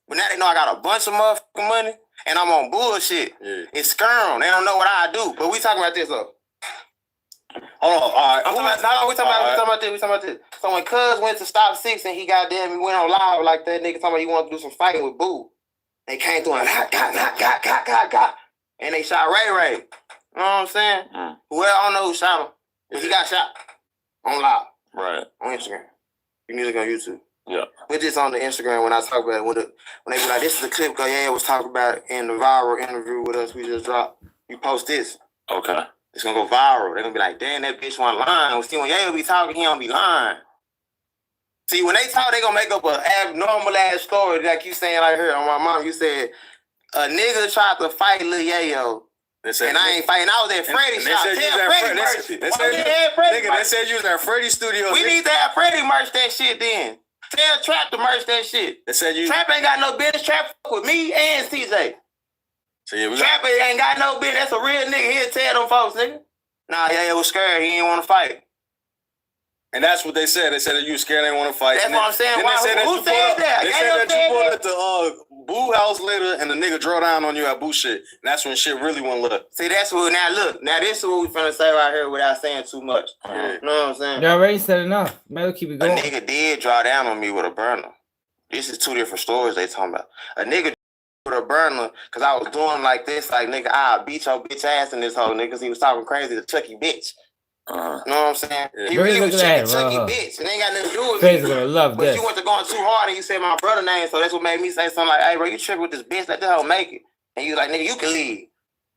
but now they know I got a bunch of motherfucking money. And I'm on bullshit. Yeah. It's skirm. They don't know what I do. But we talking about this though. Hold on. All right. We talking about this. So when Cuz went to Stop 6 and he went on live like that nigga talking about he wanted to do some fighting with Boo. They came through and got. And they shot Ray. You know what I'm saying? Well, I don't know who shot him. But he got shot on live. Right. On Instagram. You music on YouTube. Yeah. With this on the Instagram when I talk about it, when they be like, this is the clip Go Yayo was talking about in the viral interview with us we just dropped. You post this. Okay. It's gonna go viral. They're gonna be like, damn, that bitch wasn't lying. See, when Yayo be talking, he don't be lying. See, when they talk, they gonna make up an abnormal ass story like you saying like her on my mom. You said a nigga tried to fight Lil Yayo. And I ain't fighting. I was at Freddie's shop. They said you was at Freddie's studio. We need to have Freddie merch that shit then. Tell Trap to merch that shit. They said Trap ain't got no business. Trap fuck with me and CJ. So yeah, Trap ain't got no business. That's a real nigga. He'll tell them folks, nigga. Nah, yeah, was scared. He ain't want to fight. And that's what they said. They said that you scared, they want to fight. That's what I'm saying. Who said that? They said that you pulled at the Boo house later and the nigga drove down on you at Boo shit. And that's when shit really went look. See, that's what, now look. Now this is what we finna say right here without saying too much. You know what I'm saying? You already said enough. Better keep it going. A nigga did draw down on me with a burner. This is two different stories they talking about. A nigga with a burner, cause I was doing like this, like nigga, I'll beat your bitch ass in this whole nigga, cause he was talking crazy to Chucky bitch. You know what I'm saying? He really was Chucky bitch. It ain't got nothing to do with Crazy gonna love but this. you went to going too hard and you said my brother name, so that's what made me say something like, hey bro, you tripping with this bitch, let the hell make it. And you like, nigga, you can leave.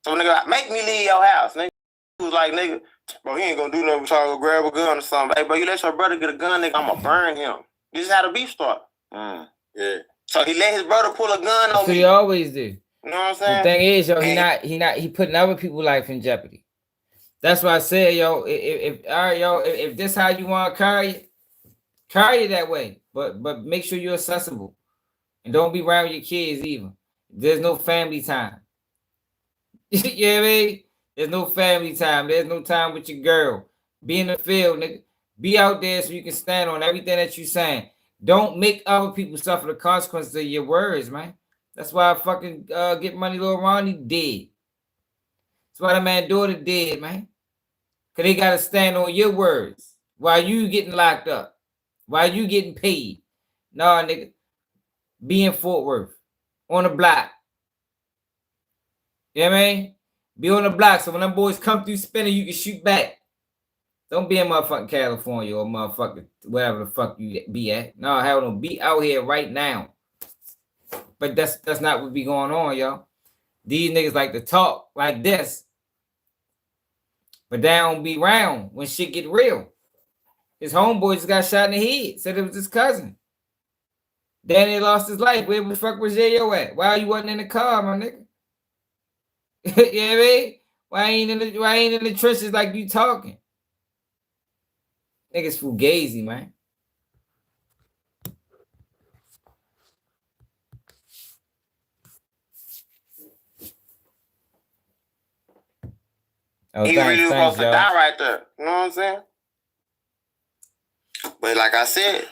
So nigga, make me leave your house. Nigga he was like, nigga, bro, he ain't gonna do nothing but try to go grab a gun or something. Hey bro, you let your brother get a gun, nigga, I'ma burn him. This is how the beef start. Yeah. So he let his brother pull a gun on me. So he always do. You know what I'm saying? The thing is, yo, he putting other people's life in jeopardy. That's why I said, yo, if this how you want to carry it that way. But make sure you're accessible. And don't be around your kids either. There's no family time. You know what I mean? There's no family time. There's no time with your girl. Be in the field, nigga. Be out there so you can stand on everything that you're saying. Don't make other people suffer the consequences of your words, man. That's why I fucking Get Money Lil Ronnie dead. That's why that man daughter dead, man. Because they got to stand on your words while you getting locked up, while you getting paid. Nah, nigga. Be in Fort Worth, on the block. You know what I mean? Be on the block so when them boys come through spinning, you can shoot back. Don't be in motherfucking California or motherfucking wherever the fuck you be at. No, hell no. Be out here right now. But that's not what be going on, y'all. These niggas like to talk like this. But they don't be around when shit get real. His homeboy just got shot in the head. Said it was his cousin. Then he lost his life. Where the fuck was Yayo at? Why you wasn't in the car, my nigga? You know what I mean? Why ain't in the trenches like you talking? Niggas fugazi, man. Oh, he really was supposed to die right there. You know what I'm saying? But like I said,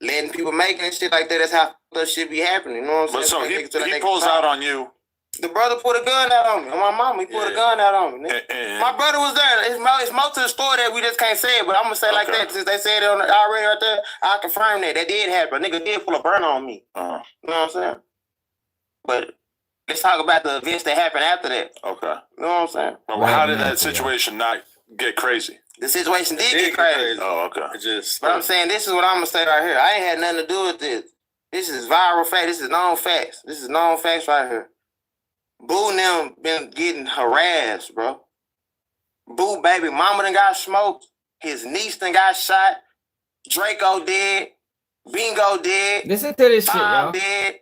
letting people make and shit like that, that's how that shit be happening. You know what I'm saying? But so he pulls out on you. The brother put a gun out on me. On my mama, he put a gun out on me. My brother was there. It's more to the story that we just can't say it, but I'm going to say like that. Since they said it already right there, I confirm that. That did happen. A nigga did pull a burn on me. You know what I'm saying? But let's talk about the events that happened after that. Okay. You know what I'm saying? Well, how did that situation not get crazy? The situation did get crazy. Oh, okay. But I'm saying this is what I'm going to say right here. I ain't had nothing to do with this. This is viral fact. This is known facts. This is known facts right here. Boo and them been getting harassed, bro. Boo baby mama done got smoked. His niece done got shot. Draco dead. Bingo dead. Listen to this shit, Bob y'all. dead.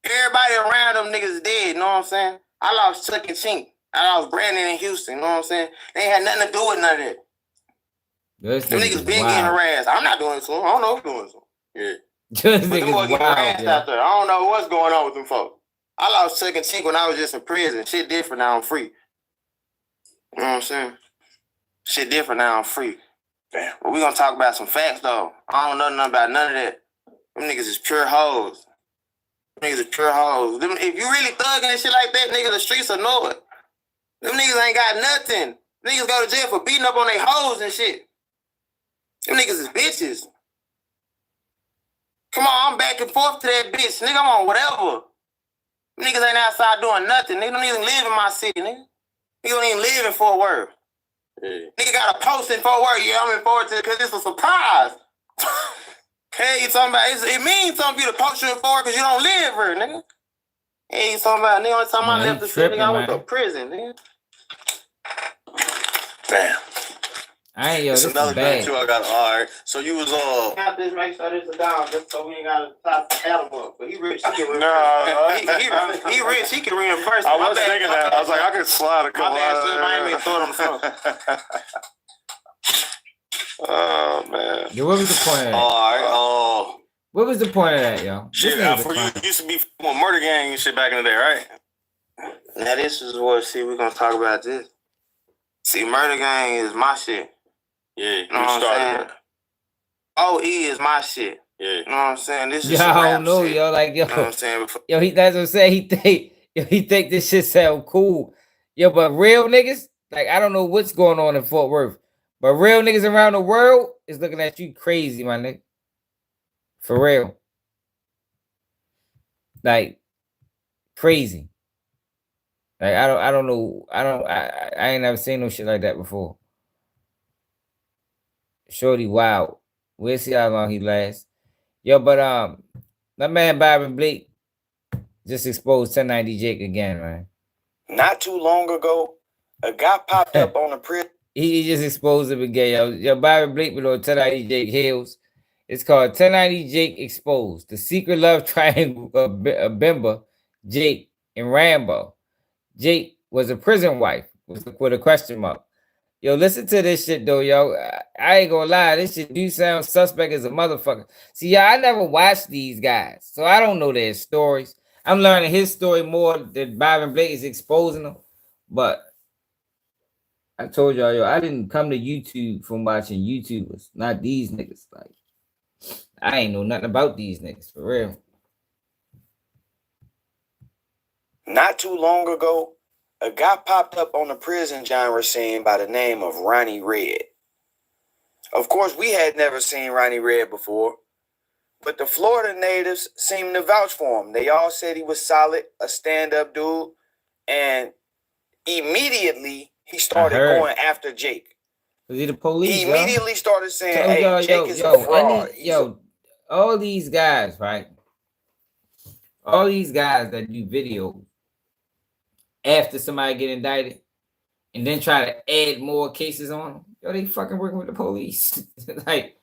Everybody around them niggas is dead, you know what I'm saying? I lost Chuck and Chink. I lost Brandon in Houston, you know what I'm saying? They ain't had nothing to do with none of that. Them niggas been getting harassed. I'm not doing it to them. I don't know who's doing it to them. Yeah. This But them boys nigga's getting harassed wild, out there. I don't know what's going on with them folks. I lost Chuck and Chink when I was just in prison. Shit different now, I'm free. You know what I'm saying? Shit different now, I'm free. Damn. But we gonna talk about some facts though. I don't know nothing about none of that. Them niggas is pure hoes. Them niggas is pure hoes. Them, if you really thugging and shit like that, nigga, the streets will know it. Them niggas ain't got nothing. Niggas go to jail for beating up on their hoes and shit. Them niggas is bitches. Come on, I'm back and forth to that bitch. Nigga, I'm on whatever. Them niggas ain't outside doing nothing. Nigga don't even live in my city, nigga. Nigga don't even live in Fort Worth. Yeah. Nigga got a post in Fort Worth. Yeah, I'm in Fort Worth because it's a surprise. Hey, you talking about, it means something for you to post you in Fort Worth because you don't live here, nigga. Hey, you talking about, nigga, only time I left the city, nigga, I went to prison, nigga. Damn. I ain't, yo, It's this another is bad. thing too. I got. All right. So you was Got this, make sure this is down, just so we ain't got to top the animal. But he rich, he can reimburse. No, he rich, he can reimburse. I was thinking that. I was like, I could slide a couple. My bad, son, I ain't even thought on the phone. Oh man. Yo, what was the point of that? all right. Oh What was the point of that, yo? shit. For you used to be with murder gang and shit back in the day, right? Now this is what, see, we're going to talk about this. See, murder gang is my shit. Yeah. You know what I'm saying? started. OE is my shit. Yeah. You know what I'm saying? This is Yo, some I rap don't know, shit. yo. Like, yo. You know what I'm saying? Yo, that's what I'm saying. He think this shit sound cool. Yo, but real niggas, like, I don't know what's going on in Fort Worth, but real niggas around the world is looking at you crazy, my nigga. For real. Like, crazy. Like, I don't know. I ain't never seen no shit like that before. Shorty, wow. We'll see how long he lasts. Yo, but that man Byron Blake just exposed 1090 Jake again, man. Not too long ago, a guy popped up on a prison. He just exposed him again, yo. Yo, Byron Blake with 1090 Jake Hills. It's called 1090 Jake Exposed. The secret love triangle of Bimba, Jake, and Rambo. Jake was a prison wife with a question mark. Yo, listen to this shit though, yo. I ain't gonna lie, this shit do sound suspect as a motherfucker. See, y'all, I never watched these guys, so I don't know their stories. I'm learning his story more than Byron Blake is exposing them. But I told y'all, yo, I didn't come to YouTube from watching YouTubers, not these niggas. Like, I ain't know nothing about these niggas, for real. Not too long ago, a guy popped up on the prison genre scene by the name of Ronnie Red. Of course, we had never seen Ronnie Red before, but the Florida natives seemed to vouch for him. They all said he was solid, a stand-up dude, and immediately he started going after Jake. Was he the police? He immediately started saying, "Hey, Jake is a fraud." All these guys, right? All these guys that do videos after somebody get indicted and then try to add more cases on them, yo, they fucking working with the police. Like,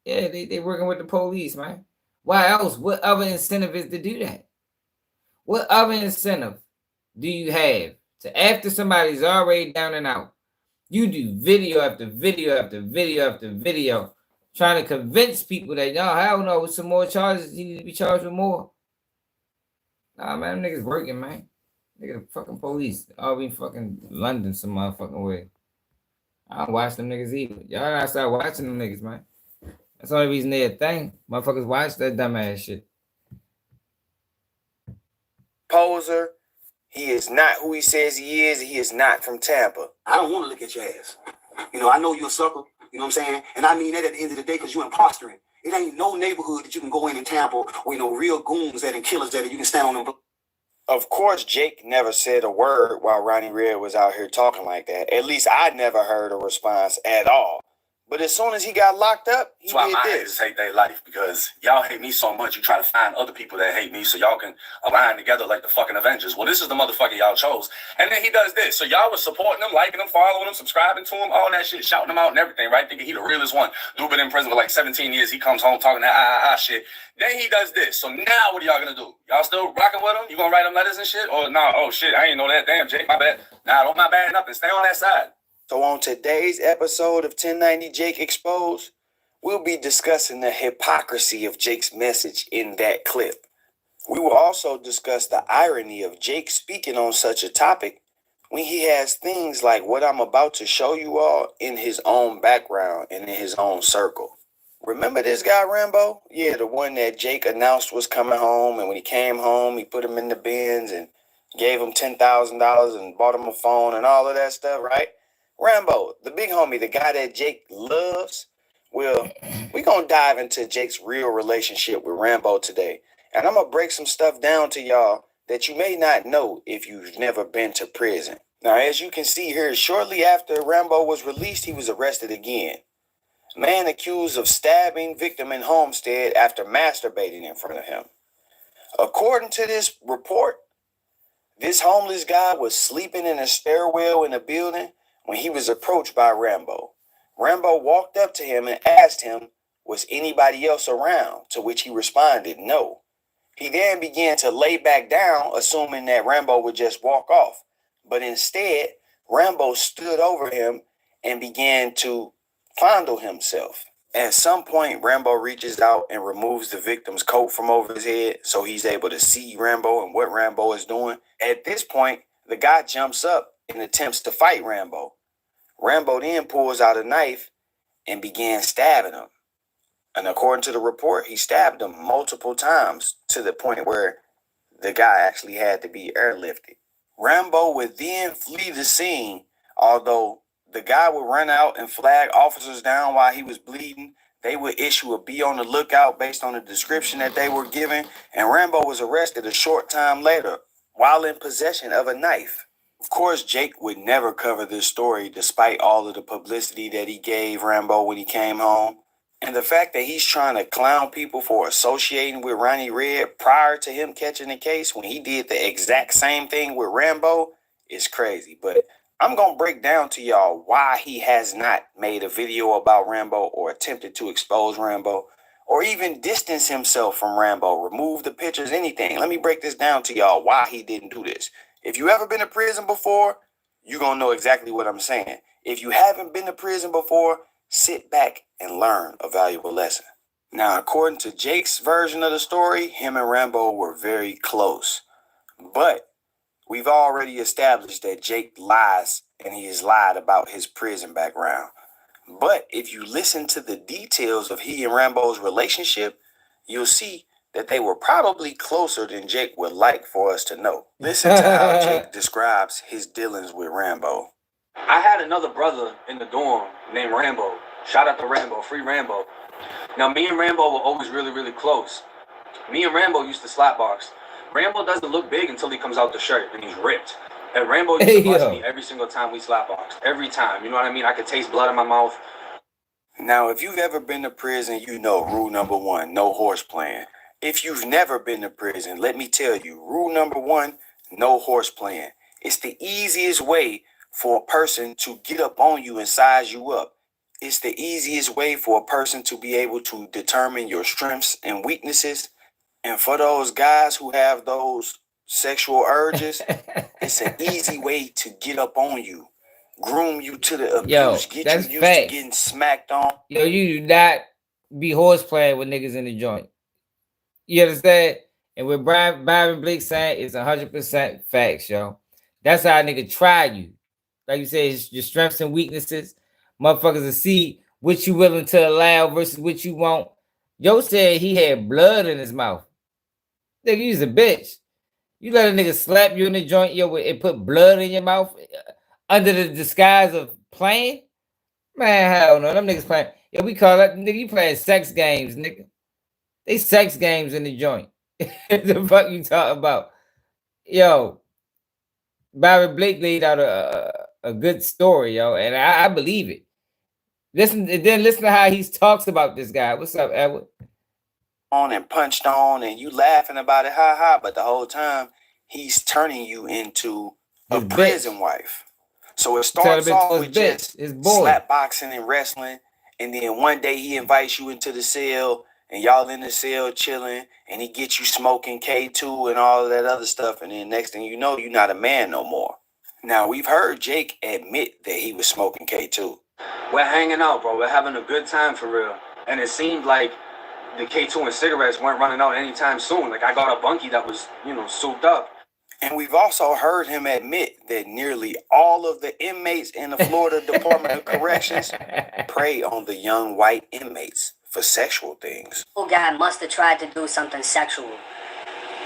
yeah, they working with the police, man. Why else? What other incentive is to do that? What other incentive do you have to, after somebody's already down and out, you do video after video after video after video trying to convince people that, y'all, hell no, with some more charges, you need to be charged with more. Nah, man, them niggas working, man. Nigga, the fucking police. All be fucking London some motherfucking way. I don't watch them niggas either. Y'all gotta start watching them niggas, man. That's the only reason they're a thing. Motherfuckers watch that dumbass shit. Poser. He is not who he says he is. He is not from Tampa. I don't want to look at your ass. You know, I know you're a sucker. You know what I'm saying? And I mean that at the end of the day because you're impostering. It ain't no neighborhood that you can go in Tampa where, you know, real goons that and killers that you can stand on them. Of course, Jake never said a word while Ronnie Red was out here talking like that. At least I never heard a response at all. But as soon as he got locked up, he That's why did my this. haters hate their life, because y'all hate me so much. You try to find other people that hate me so y'all can align together like the fucking Avengers. Well, this is the motherfucker y'all chose. And then he does this. So y'all was supporting him, liking him, following him, subscribing to him, all that shit, shouting him out and everything, right? Thinking he the realest one. Dude been in prison for like 17 years. He comes home talking that shit. Then he does this. So now what are y'all gonna do? Y'all still rocking with him? You gonna write him letters and shit? Or no, oh shit, I ain't know that. Damn, Jake, my bad. Nah, don't my bad nothing. Stay on that side. So on today's episode of 1090 Jake Exposed, we'll be discussing the hypocrisy of Jake's message in that clip. We will also discuss the irony of Jake speaking on such a topic when he has things like what I'm about to show you all in his own background and in his own circle. Remember this guy, Rambo? Yeah, the one that Jake announced was coming home, and when he came home, he put him in the bins and gave him $10,000 and bought him a phone and all of that stuff, right? Rambo, the big homie, the guy that Jake loves. Well, we're going to dive into Jake's real relationship with Rambo today. And I'm going to break some stuff down to y'all that you may not know if you've never been to prison. Now, as you can see here, shortly after Rambo was released, he was arrested again. Man accused of stabbing victim in Homestead after masturbating in front of him. According to this report, this homeless guy was sleeping in a stairwell in a building when he was approached by Rambo. Rambo walked up to him and asked him, was anybody else around? To which he responded, no. He then began to lay back down, assuming that Rambo would just walk off. But instead, Rambo stood over him and began to fondle himself. At some point, Rambo reaches out and removes the victim's coat from over his head so he's able to see Rambo and what Rambo is doing. At this point, the guy jumps up and attempts to fight Rambo. Rambo then pulls out a knife and began stabbing him. And according to the report, he stabbed him multiple times to the point where the guy actually had to be airlifted. Rambo would then flee the scene, although the guy would run out and flag officers down while he was bleeding. They would issue a be on the lookout based on the description that they were given, and Rambo was arrested a short time later while in possession of a knife. Of course, Jake would never cover this story despite all of the publicity that he gave Rambo when he came home. And the fact that he's trying to clown people for associating with Ronnie Red prior to him catching the case when he did the exact same thing with Rambo is crazy. But I'm going to break down to y'all why he has not made a video about Rambo or attempted to expose Rambo or even distance himself from Rambo, remove the pictures, anything. Let me break this down to y'all why he didn't do this. If you ever been to prison before, you're going to know exactly what I'm saying. If you haven't been to prison before, sit back and learn a valuable lesson. Now, according to Jake's version of the story, him and Rambo were very close. But we've already established that Jake lies, and he has lied about his prison background. But if you listen to the details of he and Rambo's relationship, you'll see that they were probably closer than Jake would like for us to know. Listen to how Jake describes his dealings with Rambo. I had another brother in the dorm named Rambo. Shout out to Rambo, free Rambo. Now, me and Rambo were always really, really close. Me and Rambo used to slap box. Rambo doesn't look big until he comes out the shirt and he's ripped. And Rambo used to bust me every single time we slap boxed. Every time. You know what I mean? I could taste blood in my mouth. Now, if you've ever been to prison, you know rule number one, no horse playing. If you've never been to prison, let me tell you, rule number one, no horse playing. It's the easiest way for a person to get up on you and size you up. It's the easiest way for a person to be able to determine your strengths and weaknesses. And for those guys who have those sexual urges, it's an easy way to get up on you, groom you to the abuse, get you used to getting smacked on. Yo, you do not be horse playing with niggas in the joint. You understand? And what Byron Blake saying is 100% facts, yo. That's how a nigga try you. Like you say, your strengths and weaknesses. Motherfuckers will see what you willing to allow versus what you want. Yo said he had blood in his mouth. Nigga, you's a bitch. You let a nigga slap you in the joint, yo, and put blood in your mouth under the disguise of playing? Man, hell no. Them niggas playing. Yo, we call that, nigga, you playing sex games, nigga. They sex games in the joint. The fuck you talking about? Yo, Byron Blake laid out a good story, yo, and I believe it. Listen to how he talks about this guy. What's up, Edward? On and punched on, and you laughing about it, ha ha. But the whole time he's turning you into a prison wife. So it starts off with just slap boxing and wrestling, and then one day he invites you into the cell, and y'all in the cell chilling, and he gets you smoking K2 and all of that other stuff, and then next thing you know, you're not a man no more. Now we've heard Jake admit that he was smoking K2. We're hanging out, bro. We're having a good time for real, and it seemed like the K2 and cigarettes weren't running out anytime soon. Like I got a bunkie that was, souped up. And we've also heard him admit that nearly all of the inmates in the Florida Department of Corrections prey on the young white inmates for sexual things. The guy must have tried to do something sexual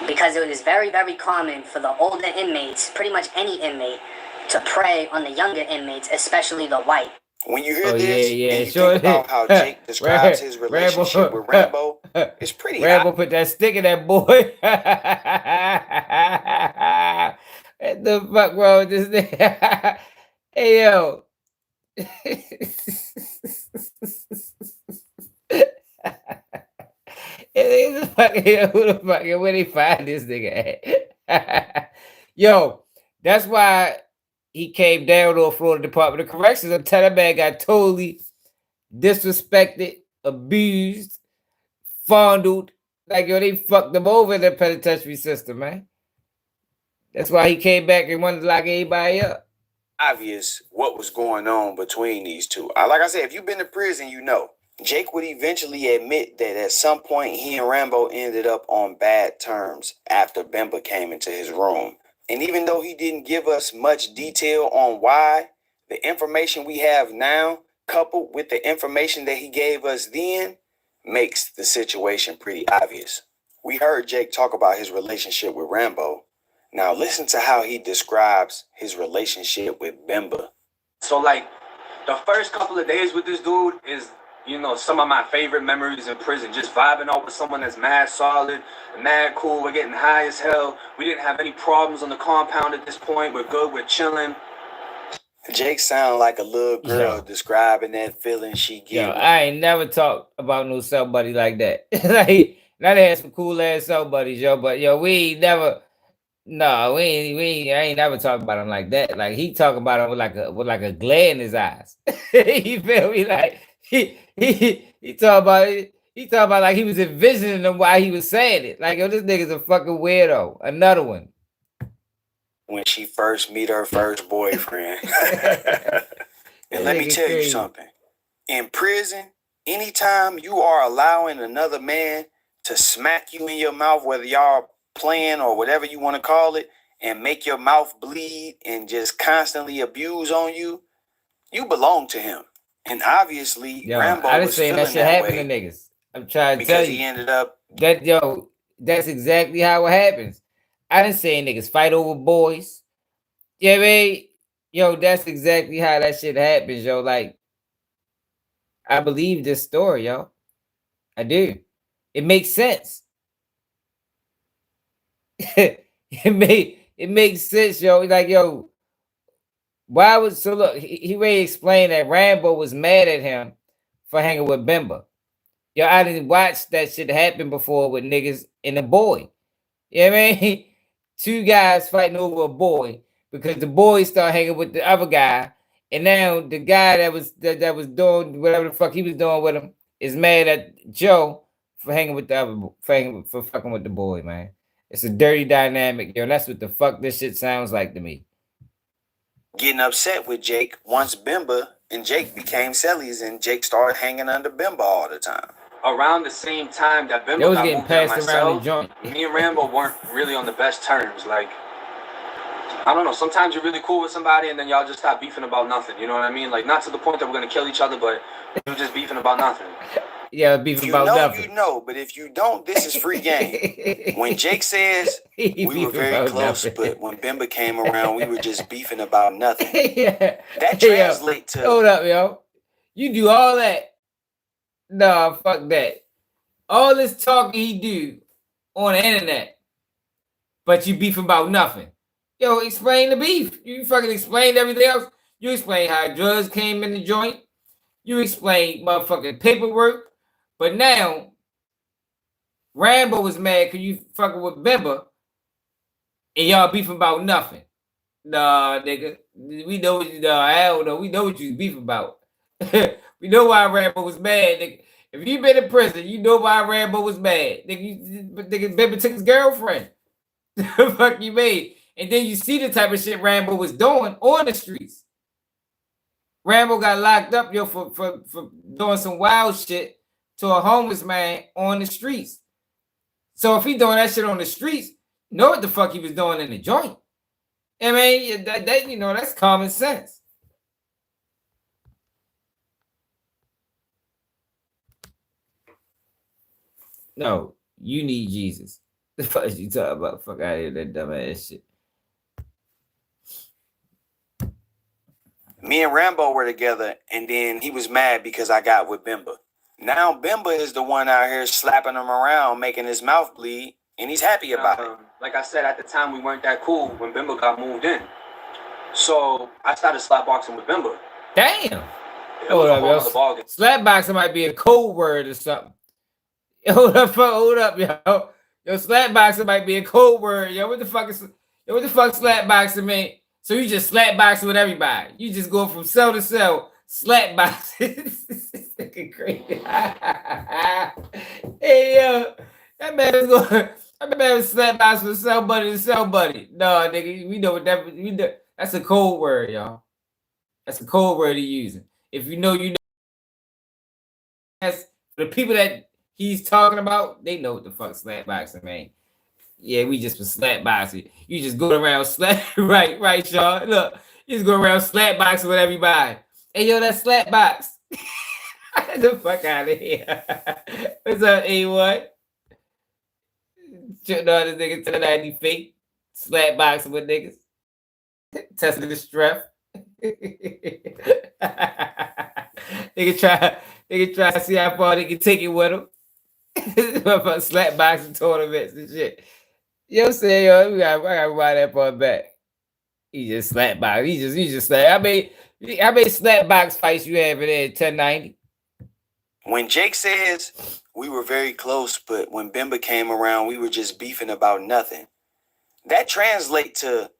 because it is very, very common for the older inmates, pretty much any inmate, to prey on the younger inmates, especially the white. When you hear this, and you think about how Jake describes his relationship with Rambo, it's pretty Rambo put that stick in that boy. What the fuck wrong with this nigga? Hey, yo. Who the fuck, where they find this nigga at? Yo, that's why he came down to a Florida Department of Corrections. I'm telling that man got totally disrespected, abused, fondled. Like, yo, they fucked him over in the penitentiary system, man. That's why he came back and wanted to lock everybody up. Obvious what was going on between these two. Like I said, if you've been to prison, you know. Jake would eventually admit that at some point he and Rambo ended up on bad terms after Bimba came into his room. And even though he didn't give us much detail on why, the information we have now, coupled with the information that he gave us then, makes the situation pretty obvious. We heard Jake talk about his relationship with Rambo. Now listen to how he describes his relationship with Bimba. So like, the first couple of days with this dude is, some of my favorite memories in prison. Just vibing out with someone that's mad solid, mad cool. We're getting high as hell. We didn't have any problems on the compound at this point. We're good. We're chilling. Jake sound like a little girl describing that feeling she gets. Yo, I ain't never talked about no somebody like that. Like, now they had some cool ass somebodies, yo. But yo, we ain't never. No, I ain't never talked about him like that. Like he talk about him with like a glare in his eyes. You feel me? Like he talk about it. He talk about like he was envisioning them while he was saying it. Like, yo, this nigga's a fucking weirdo. Another one. When she first meet her first boyfriend. And let me tell you something. In prison, anytime you are allowing another man to smack you in your mouth, whether y'all playing or whatever you want to call it, and make your mouth bleed and just constantly abuse on you, you belong to him. And obviously, Rambo I didn't was say that shit happened to niggas. I'm trying to tell you. Because he ended up that, that's exactly how it happens. I didn't say niggas fight over boys. Yeah, man. Yo, that's exactly how that shit happens, yo. Like, I believe this story, yo. I do. It makes sense. It makes sense, yo. Like, yo, why would so look? He already explained that Rambo was mad at him for hanging with Bimba. Yo, I didn't watch that shit happen before with niggas and a boy. You know what I mean? Two guys fighting over a boy because the boy started hanging with the other guy, and now the guy that was doing whatever the fuck he was doing with him is mad at Joe for hanging with the other for fucking with the boy, man. It's a dirty dynamic, yo. That's what the fuck this shit sounds like to me. Getting upset with Jake once Bimba and Jake became cellies, and Jake started hanging under Bimba all the time. Around the same time that Bimba was got getting moved passed in around the myself, joint. me and Rambo weren't really on the best terms. Like, I don't know. Sometimes you're really cool with somebody, and then y'all just stop beefing about nothing. You know what I mean? Like, not to the point that we're gonna kill each other, but you're just beefing about nothing. Yeah, beefing about nothing. You know, but if you don't, this is free game. When Jake says we were very close, but when Bimba came around, we were just beefing about nothing. That translates to. Hold up, yo. You do all that. Nah, fuck that. All this talking he do on the internet, but you beefing about nothing. Yo, explain the beef. You fucking explained everything else. You explained how drugs came in the joint. You explain motherfucking paperwork. But now, Rambo was mad because you fucking with Bimba and y'all beefing about nothing. Nah, nigga. We know what you hell no. We know what you beef about. We know why Rambo was mad, nigga. If you been in prison, you know why Rambo was mad. Nigga, Bimba took his girlfriend. The fuck you made. And then you see the type of shit Rambo was doing on the streets. Rambo got locked up, yo, for doing some wild shit to a homeless man on the streets. So if he doing that shit on the streets, know what the fuck he was doing in the joint. I mean, that you know, that's common sense. No, you need Jesus. The fuck you talking about? Fuck out of here, that dumb ass shit. Me and Rambo were together, and then he was mad because I got with Bimba. Now Bimba is the one out here slapping him around, making his mouth bleed, and he's happy about it. Like I said, at the time we weren't that cool when Bimba got moved in. So I started slapboxing with Bimba. Damn. Hold up, yo. Slapboxing might be a code word or something. Hold up, yo. Yo, slapboxing might be a code word. Yo, what the fuck slapboxing mean? So you just slapboxing with everybody. You just go from cell to cell, slapboxing. This fucking crazy. Hey, yo, that man was slapboxing with somebody to somebody. No, nigga, we know what that's a code word, y'all. That's a code word he's using. If you know, you know. That's the people that he's talking about, they know what the fuck slapboxing mean. Yeah, we just was slapboxing. You just go around right, Sean. Look, you just go around slapboxing with everybody. Hey, yo, that slapbox. Get the fuck out of here. What's up, A1? Shooting all this niggas to the 90 feet. Slapboxing with niggas. Testing the strength. They can try to see how far they can take it with them. Slapboxing tournaments and shit. You know what I'm saying, yo? I gotta ride that part back. He just slapbox. He just slap. How many slapbox fights you have in there? 1090. When Jake says we were very close, but when Bimba came around, we were just beefing about nothing. That translates to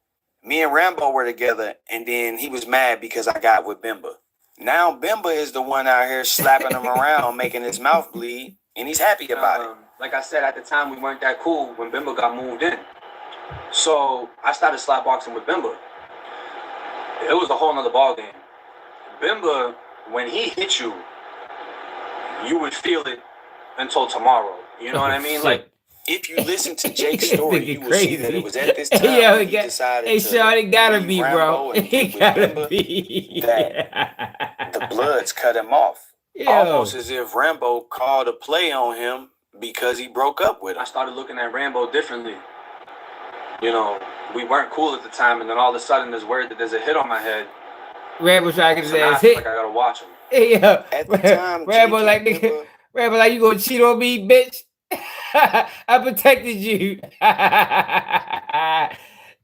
me and Rambo were together, and then he was mad because I got with Bimba. Now Bimba is the one out here slapping him around, making his mouth bleed, and he's happy about it. Like I said, at the time we weren't that cool when Bimba got moved in. So I started slapboxing with Bimba. It was a whole nother ballgame. Bimba, when he hit you, you would feel it until tomorrow. You know what I mean? Like, if you listen to Jake's story, you will see that it was at this time he decided it gotta be, bro. It gotta be. That the Bloods cut him off. Almost as if Rambo called a play on him because he broke up with him. I started looking at Rambo differently. You know, we weren't cool at the time, and then all of a sudden there's word that there's a hit on my head. Rambo trying to get his ass hit. Like I gotta watch him. Hey, yo. At the time, Rambo like, nigga, Rambo like, you gonna cheat on me, bitch? I protected you.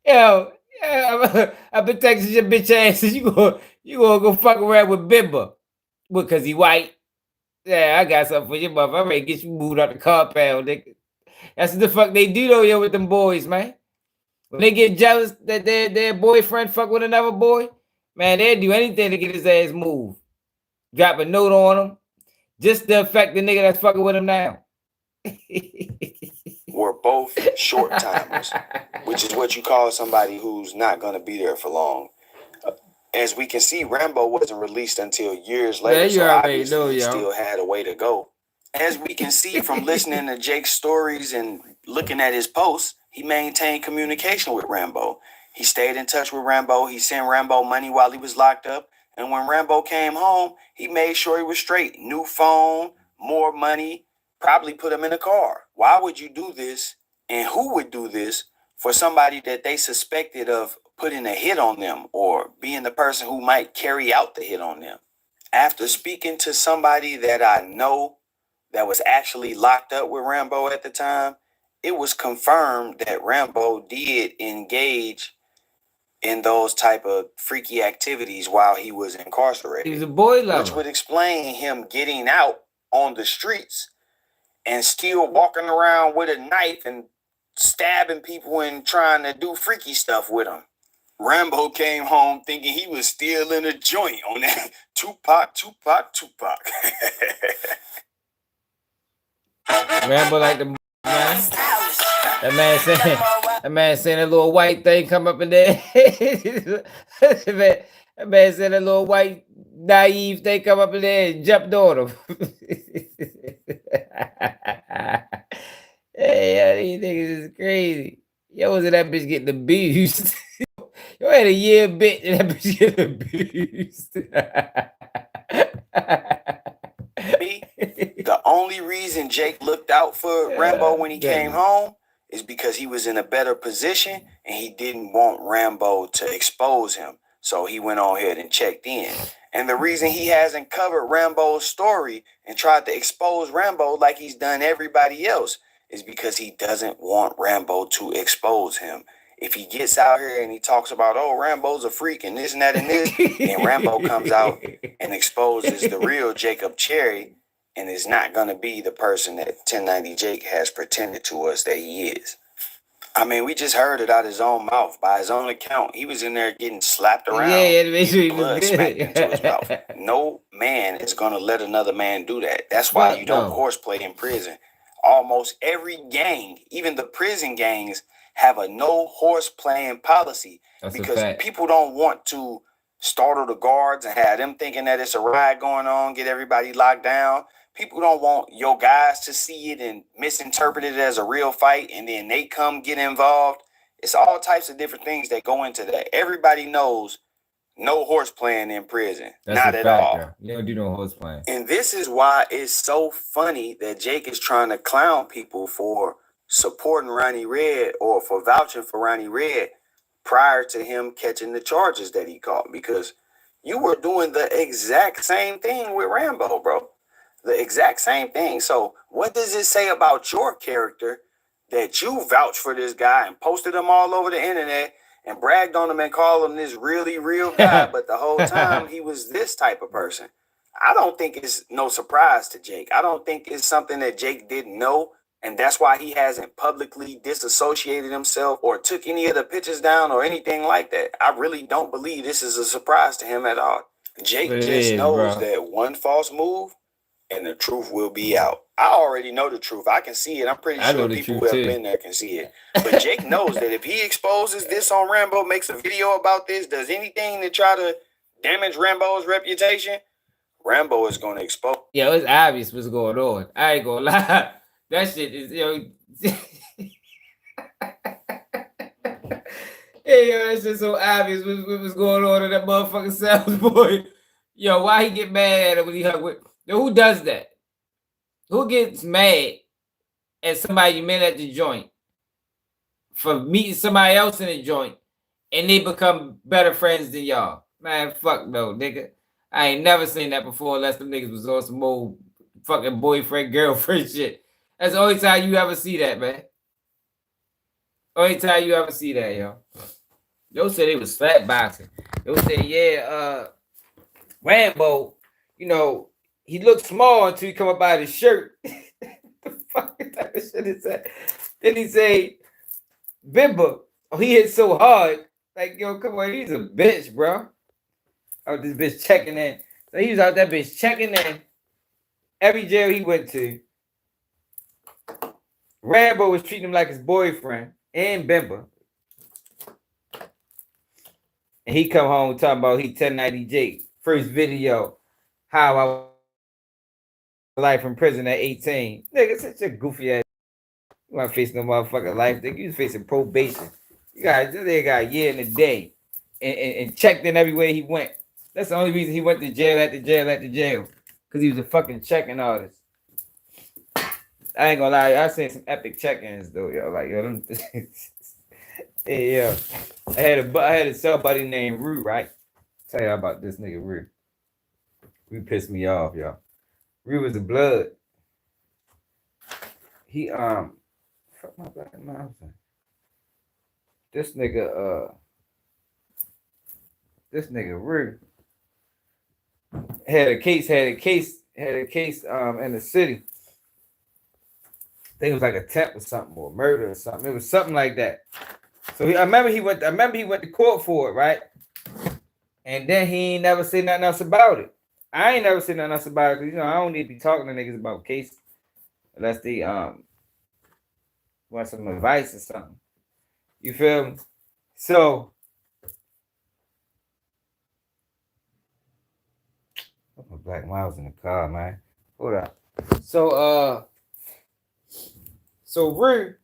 Yo, I protected your bitch ass. You gonna go fuck around with Bimba because he white. Yeah, I got something for you, motherfucker. I'm ready to get you moved out the compound, nigga. That's what the fuck they do though, yo, with them boys, man. When they get jealous that their boyfriend fuck with another boy, man, they'll do anything to get his ass moved. Drop a note on him, just to affect the nigga that's fucking with him now. We're both short timers, which is what you call somebody who's not going to be there for long. As we can see, Rambo wasn't released until years later, so obviously he still had a way to go. As we can see from listening to Jake's stories and looking at his posts, he maintained communication with Rambo. He stayed in touch with Rambo. He sent Rambo money while he was locked up. And when Rambo came home, he made sure he was straight. New phone, more money, probably put him in a car. Why would you do this? And who would do this for somebody that they suspected of putting a hit on them or being the person who might carry out the hit on them? After speaking to somebody that I know that was actually locked up with Rambo at the time, it was confirmed that Rambo did engage in those type of freaky activities while he was incarcerated. He was a boy lover. Which would explain him getting out on the streets and still walking around with a knife and stabbing people and trying to do freaky stuff with them. Rambo came home thinking he was still in a joint on that Tupac. Rambo like the man. That man saying that little white thing come up in there. that man said that little white naive thing come up in there and jumped on him. Hey, these niggas is crazy. Yo, wasn't that bitch getting abused? Yo had a year bit and that bitch getting abused. The only reason Jake looked out for Rambo when he came home is because he was in a better position and he didn't want Rambo to expose him. So he went on ahead and checked in. And the reason he hasn't covered Rambo's story and tried to expose Rambo like he's done everybody else is because he doesn't want Rambo to expose him. If he gets out here and he talks about, oh, Rambo's a freak and this and that and this, and Rambo comes out and exposes the real Jacob Cherry and is not going to be the person that 1090 Jake has pretended to us that he is. I mean, we just heard it out his own mouth. By his own account, he was in there getting slapped around. Yeah, blood smacked into his mouth. No man is going to let another man do that. That's why you don't horseplay in prison. Almost every gang, even the prison gangs, have a no horse playing policy. That's because people don't want to startle the guards and have them thinking that it's a riot going on, get everybody locked down. People don't want your guys to see it and misinterpret it as a real fight, and then they come get involved. It's all types of different things that go into that. Everybody knows no horse playing in prison. That's not at all. Girl. You don't do no horse playing. And this is why it's so funny that Jake is trying to clown people for supporting Ronnie Red or for vouching for Ronnie Red prior to him catching the charges that he caught, because you were doing the exact same thing with Rambo, bro. The exact same thing. So what does it say about your character that you vouched for this guy and posted him all over the internet and bragged on him and called him this really real guy, but the whole time he was this type of person? I don't think it's no surprise to Jake. I don't think it's something that Jake didn't know, and that's why he hasn't publicly disassociated himself or took any of the pictures down or anything like that. I really don't believe this is a surprise to him at all. Jake just knows that one false move and the truth will be out. I already know the truth. I can see it. I'm pretty sure people who have been there can see it. But Jake knows that if he exposes this on Rambo, makes a video about this, does anything to try to damage Rambo's reputation, Rambo is going to expose. Yeah, it's obvious what's going on. I ain't gonna lie. That shit is, hey, yo, that's just so obvious what was going on in that motherfucking sales boy. Yo, why he get mad at him when he hung with? Yo, who does that? Who gets mad at somebody you met at the joint for meeting somebody else in the joint and they become better friends than y'all? Man, fuck no, nigga. I ain't never seen that before unless them niggas was on some old fucking boyfriend, girlfriend shit. That's the only time you ever see that, man. Only time you ever see that, yo. Yo said they was flat boxing. Yo said, Rambo, he looked small until he come up out of his shirt. The fuck type of shit is that? Then he say, Bimba, he hit so hard. Like, yo, come on, he's a bitch, bro. Oh, this bitch checking in. So he was out that bitch checking in. Every jail he went to, Rambo was treating him like his boyfriend and Bimba. And he come home talking about he 1090 Jake. First video, how I life in prison at 18. Nigga, such a goofy ass. You want to face no motherfucking life, nigga. You was facing probation. They got a year and a day. And checked in everywhere he went. That's the only reason he went to jail after jail after jail. Because he was a fucking checking artist. I ain't gonna lie, I seen some epic check-ins though, yo. Like, yo, them hey, yo. I had a somebody named Rue, right? Tell y'all about this nigga Rue. Rue pissed me off, y'all. Rue was a blood. He fuck my black mouth. This nigga this nigga Rue had a case in the city. I think it was like attempt or something, or murder or something. It was something like that. So I remember he went to court for it, right? And then he ain't never said nothing else about it. I ain't never said nothing else about it, because I don't need to be talking to niggas about cases unless they want some advice or something. You feel me? So my Black Miles in the car, man. Hold up. So Rue,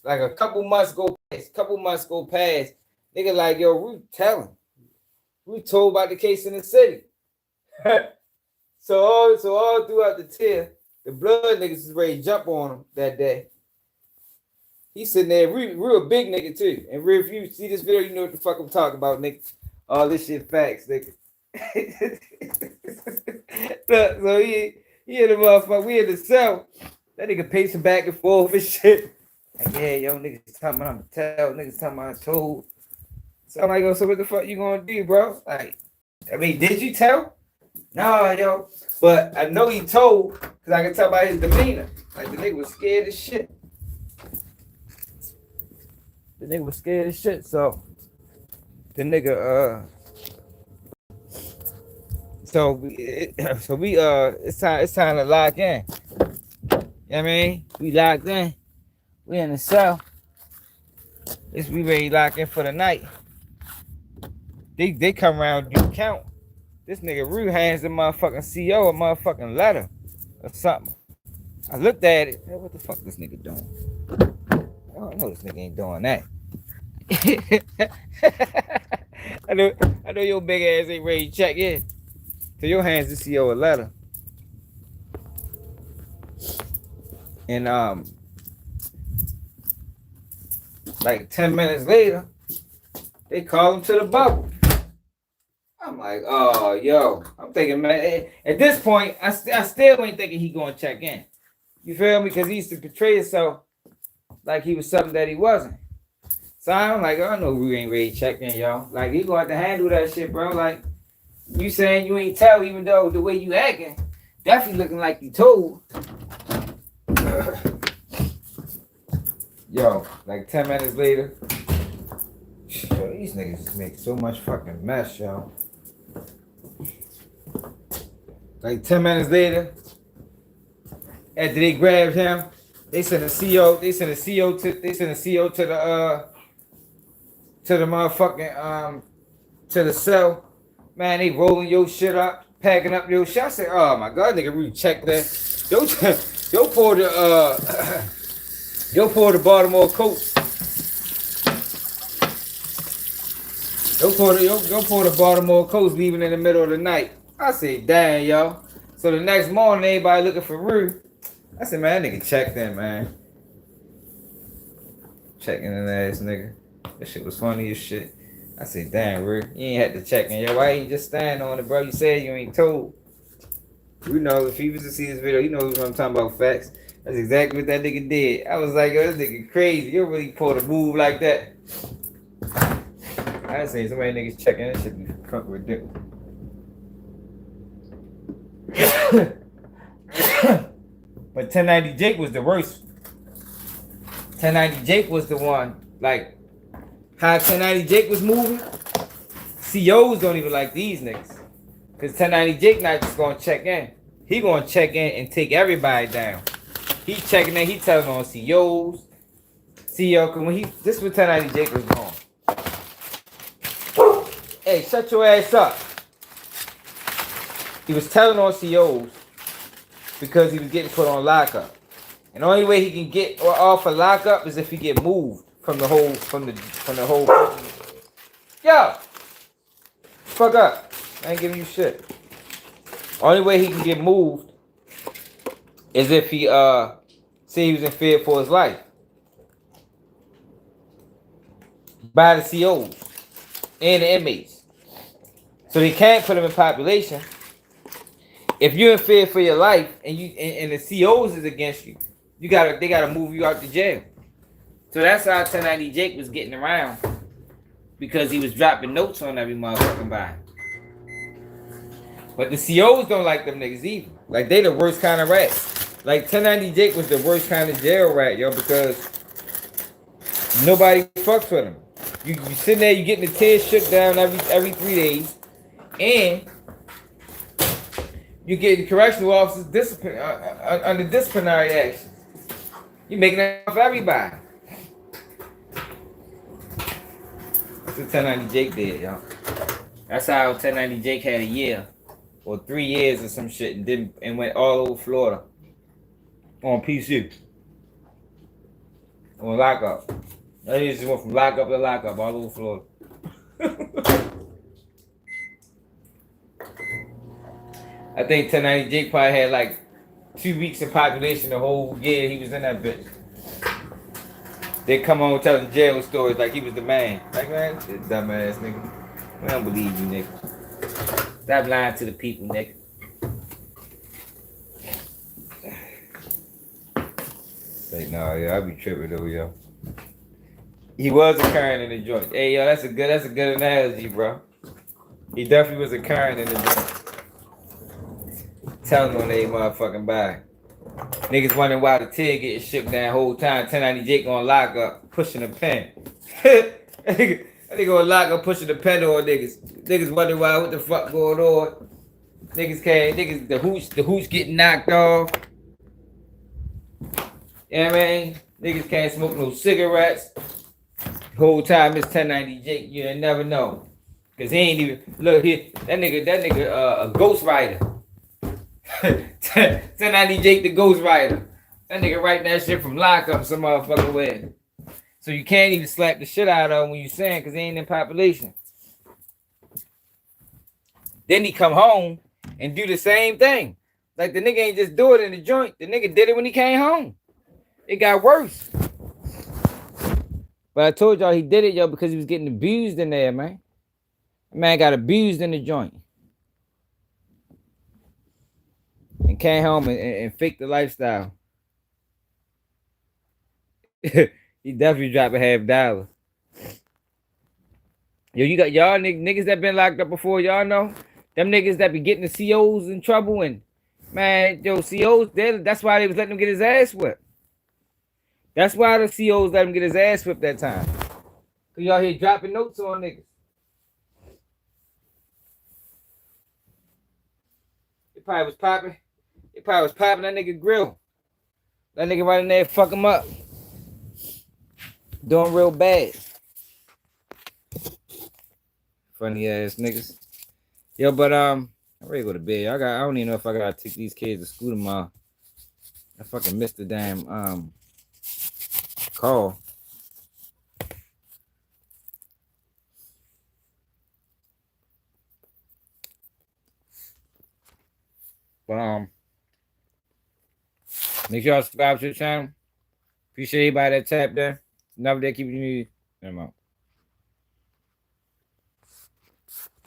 like a couple months go past, nigga like, yo, Rue we told about the case in the city. so all throughout the tier, the blood niggas is ready to jump on him that day. He sitting there, real big nigga too. And Rue, if you see this video, you know what the fuck I'm talking about, nigga. All this shit facts, nigga. Look, so he in the motherfucker, we in the cell. That nigga pacing back and forth and shit. Like, yeah, yo, niggas talking about I'm tell, niggas talking about I told. So I'm like, oh, so what the fuck you gonna do, bro? Like, I mean, did you tell? Nah, yo. But I know he told, because I can tell by his demeanor. Like, the nigga was scared as shit. So the nigga, it's time to lock in. You know what I mean? We locked in. We in the cell. We ready to lock in for the night. They come around, do count. This nigga Rue hands the motherfucking CO a motherfucking letter or something. I looked at it. Hey, what the fuck this nigga doing? I know this nigga ain't doing that. I know your big ass ain't ready to check in. So your hands the CO a letter. And like 10 minutes later, they call him to the bubble. I'm like, oh, yo. I'm thinking, man, at this point, I still ain't thinking he gonna check in. You feel me? Because he used to portray himself like he was something that he wasn't. So I'm like, oh, I know we ain't ready to check in, y'all. Like, he gonna have to handle that shit, bro. Like, you saying you ain't tell, even though the way you acting, definitely looking like you told. Yo, like 10 minutes later, yo, these niggas make so much fucking mess, yo. Like 10 minutes later, after they grabbed him, they sent a CO to the motherfucking to the cell. Man, they rolling your shit up, packing up your shit. I said, oh my god, nigga, really check that. Yo pour the Baltimore coach. Yo pour the Baltimore coach, leaving in the middle of the night. I said, damn, yo. So the next morning, everybody looking for Rue. I said, man, that nigga checked in, man. Checking in ass, nigga. That shit was funny as shit. I said, damn, Rue, you ain't had to check in. Yo, why you just stand on it, bro? You said you ain't told. You know, if you was to see this video, you know what I'm talking about, facts. That's exactly what that nigga did. I was like, yo, this nigga crazy. You really pulled a move like that. I say so many niggas checking. That shit be fucking ridiculous. But 1090 Jake was the worst. 1090 Jake was the one. Like, how 1090 Jake was moving, COs don't even like these niggas. Because 1090 Jake not just going to check in. He going to check in and take everybody down. He checking in. He telling on COs. CEO, because this is what 1090 Jake was doing. Hey, shut your ass up. He was telling on COs because he was getting put on lockup. And the only way he can get off a lockup is if he get moved from the whole. Yo! Fuck up. I ain't giving you shit. Only way he can get moved is if he say he was in fear for his life. By the COs and the inmates. So they can't put him in population. If you're in fear for your life and the COs is against you, they gotta move you out to jail. So that's how 1090 Jake was getting around because he was dropping notes on every motherfucking body. But the COs don't like them niggas either. Like, they the worst kind of rats. Like, 1090 Jake was the worst kind of jail rat, yo, because nobody fucks with him. You sitting there, you getting the tears shook down every 3 days, and you getting correctional officers under disciplinary action. You making that for everybody. That's what 1090 Jake did, yo. That's how 1090 Jake had a year or 3 years or some shit and went all over Florida on PC. On lockup. They just went from lockup to lockup all over Florida. I think 1090 Jake probably had like 2 weeks of population the whole year he was in that bitch. They come on telling jail stories like he was the man. Like, man, this dumbass nigga. We don't believe you, nigga. Stop lying to the people, nigga. Like, nah, yeah, I be tripping though, yo. He was occurring in the joint. Hey, yo, that's a good analogy, bro. He definitely was occurring in the joint. Telling on they motherfucking body. Niggas wondering why the tear getting shook down the whole time. 1090 Jake gonna lock up, pushing the pen. That nigga gonna lock up, pushing the pen on niggas. Niggas wondering why, what the fuck going on. The hooch getting knocked off. Yeah, man. Niggas can't smoke no cigarettes. Whole time it's 1090 Jake, you never know. Cause he ain't even, look here, that nigga a ghost writer. 1090 Jake the ghost writer. That nigga writing that shit from lockup some motherfucking way. So you can't even slap the shit out of him when you saying cause he ain't in population. Then he come home and do the same thing. Like the nigga ain't just do it in the joint. The nigga did it when he came home. It got worse. But I told y'all he did it, yo, because he was getting abused in there, man. Man got abused in the joint. And came home and faked the lifestyle. He definitely dropped $50. Yo, you got y'all niggas that been locked up before, y'all know? Them niggas that be getting the COs in trouble and, man, yo, COs, that's why they was letting him get his ass whipped. That's why the COs let him get his ass whipped that time. Cause y'all here dropping notes on niggas. It probably was popping that nigga grill. That nigga right in there fuck him up. Doing real bad. Funny ass niggas. Yo, but I'm ready to go to bed. I don't even know if I gotta take these kids to school tomorrow. I fucking missed the damn call. But make sure y'all subscribe to the channel. Appreciate everybody that tapped there. Never there keeping you. Never mind.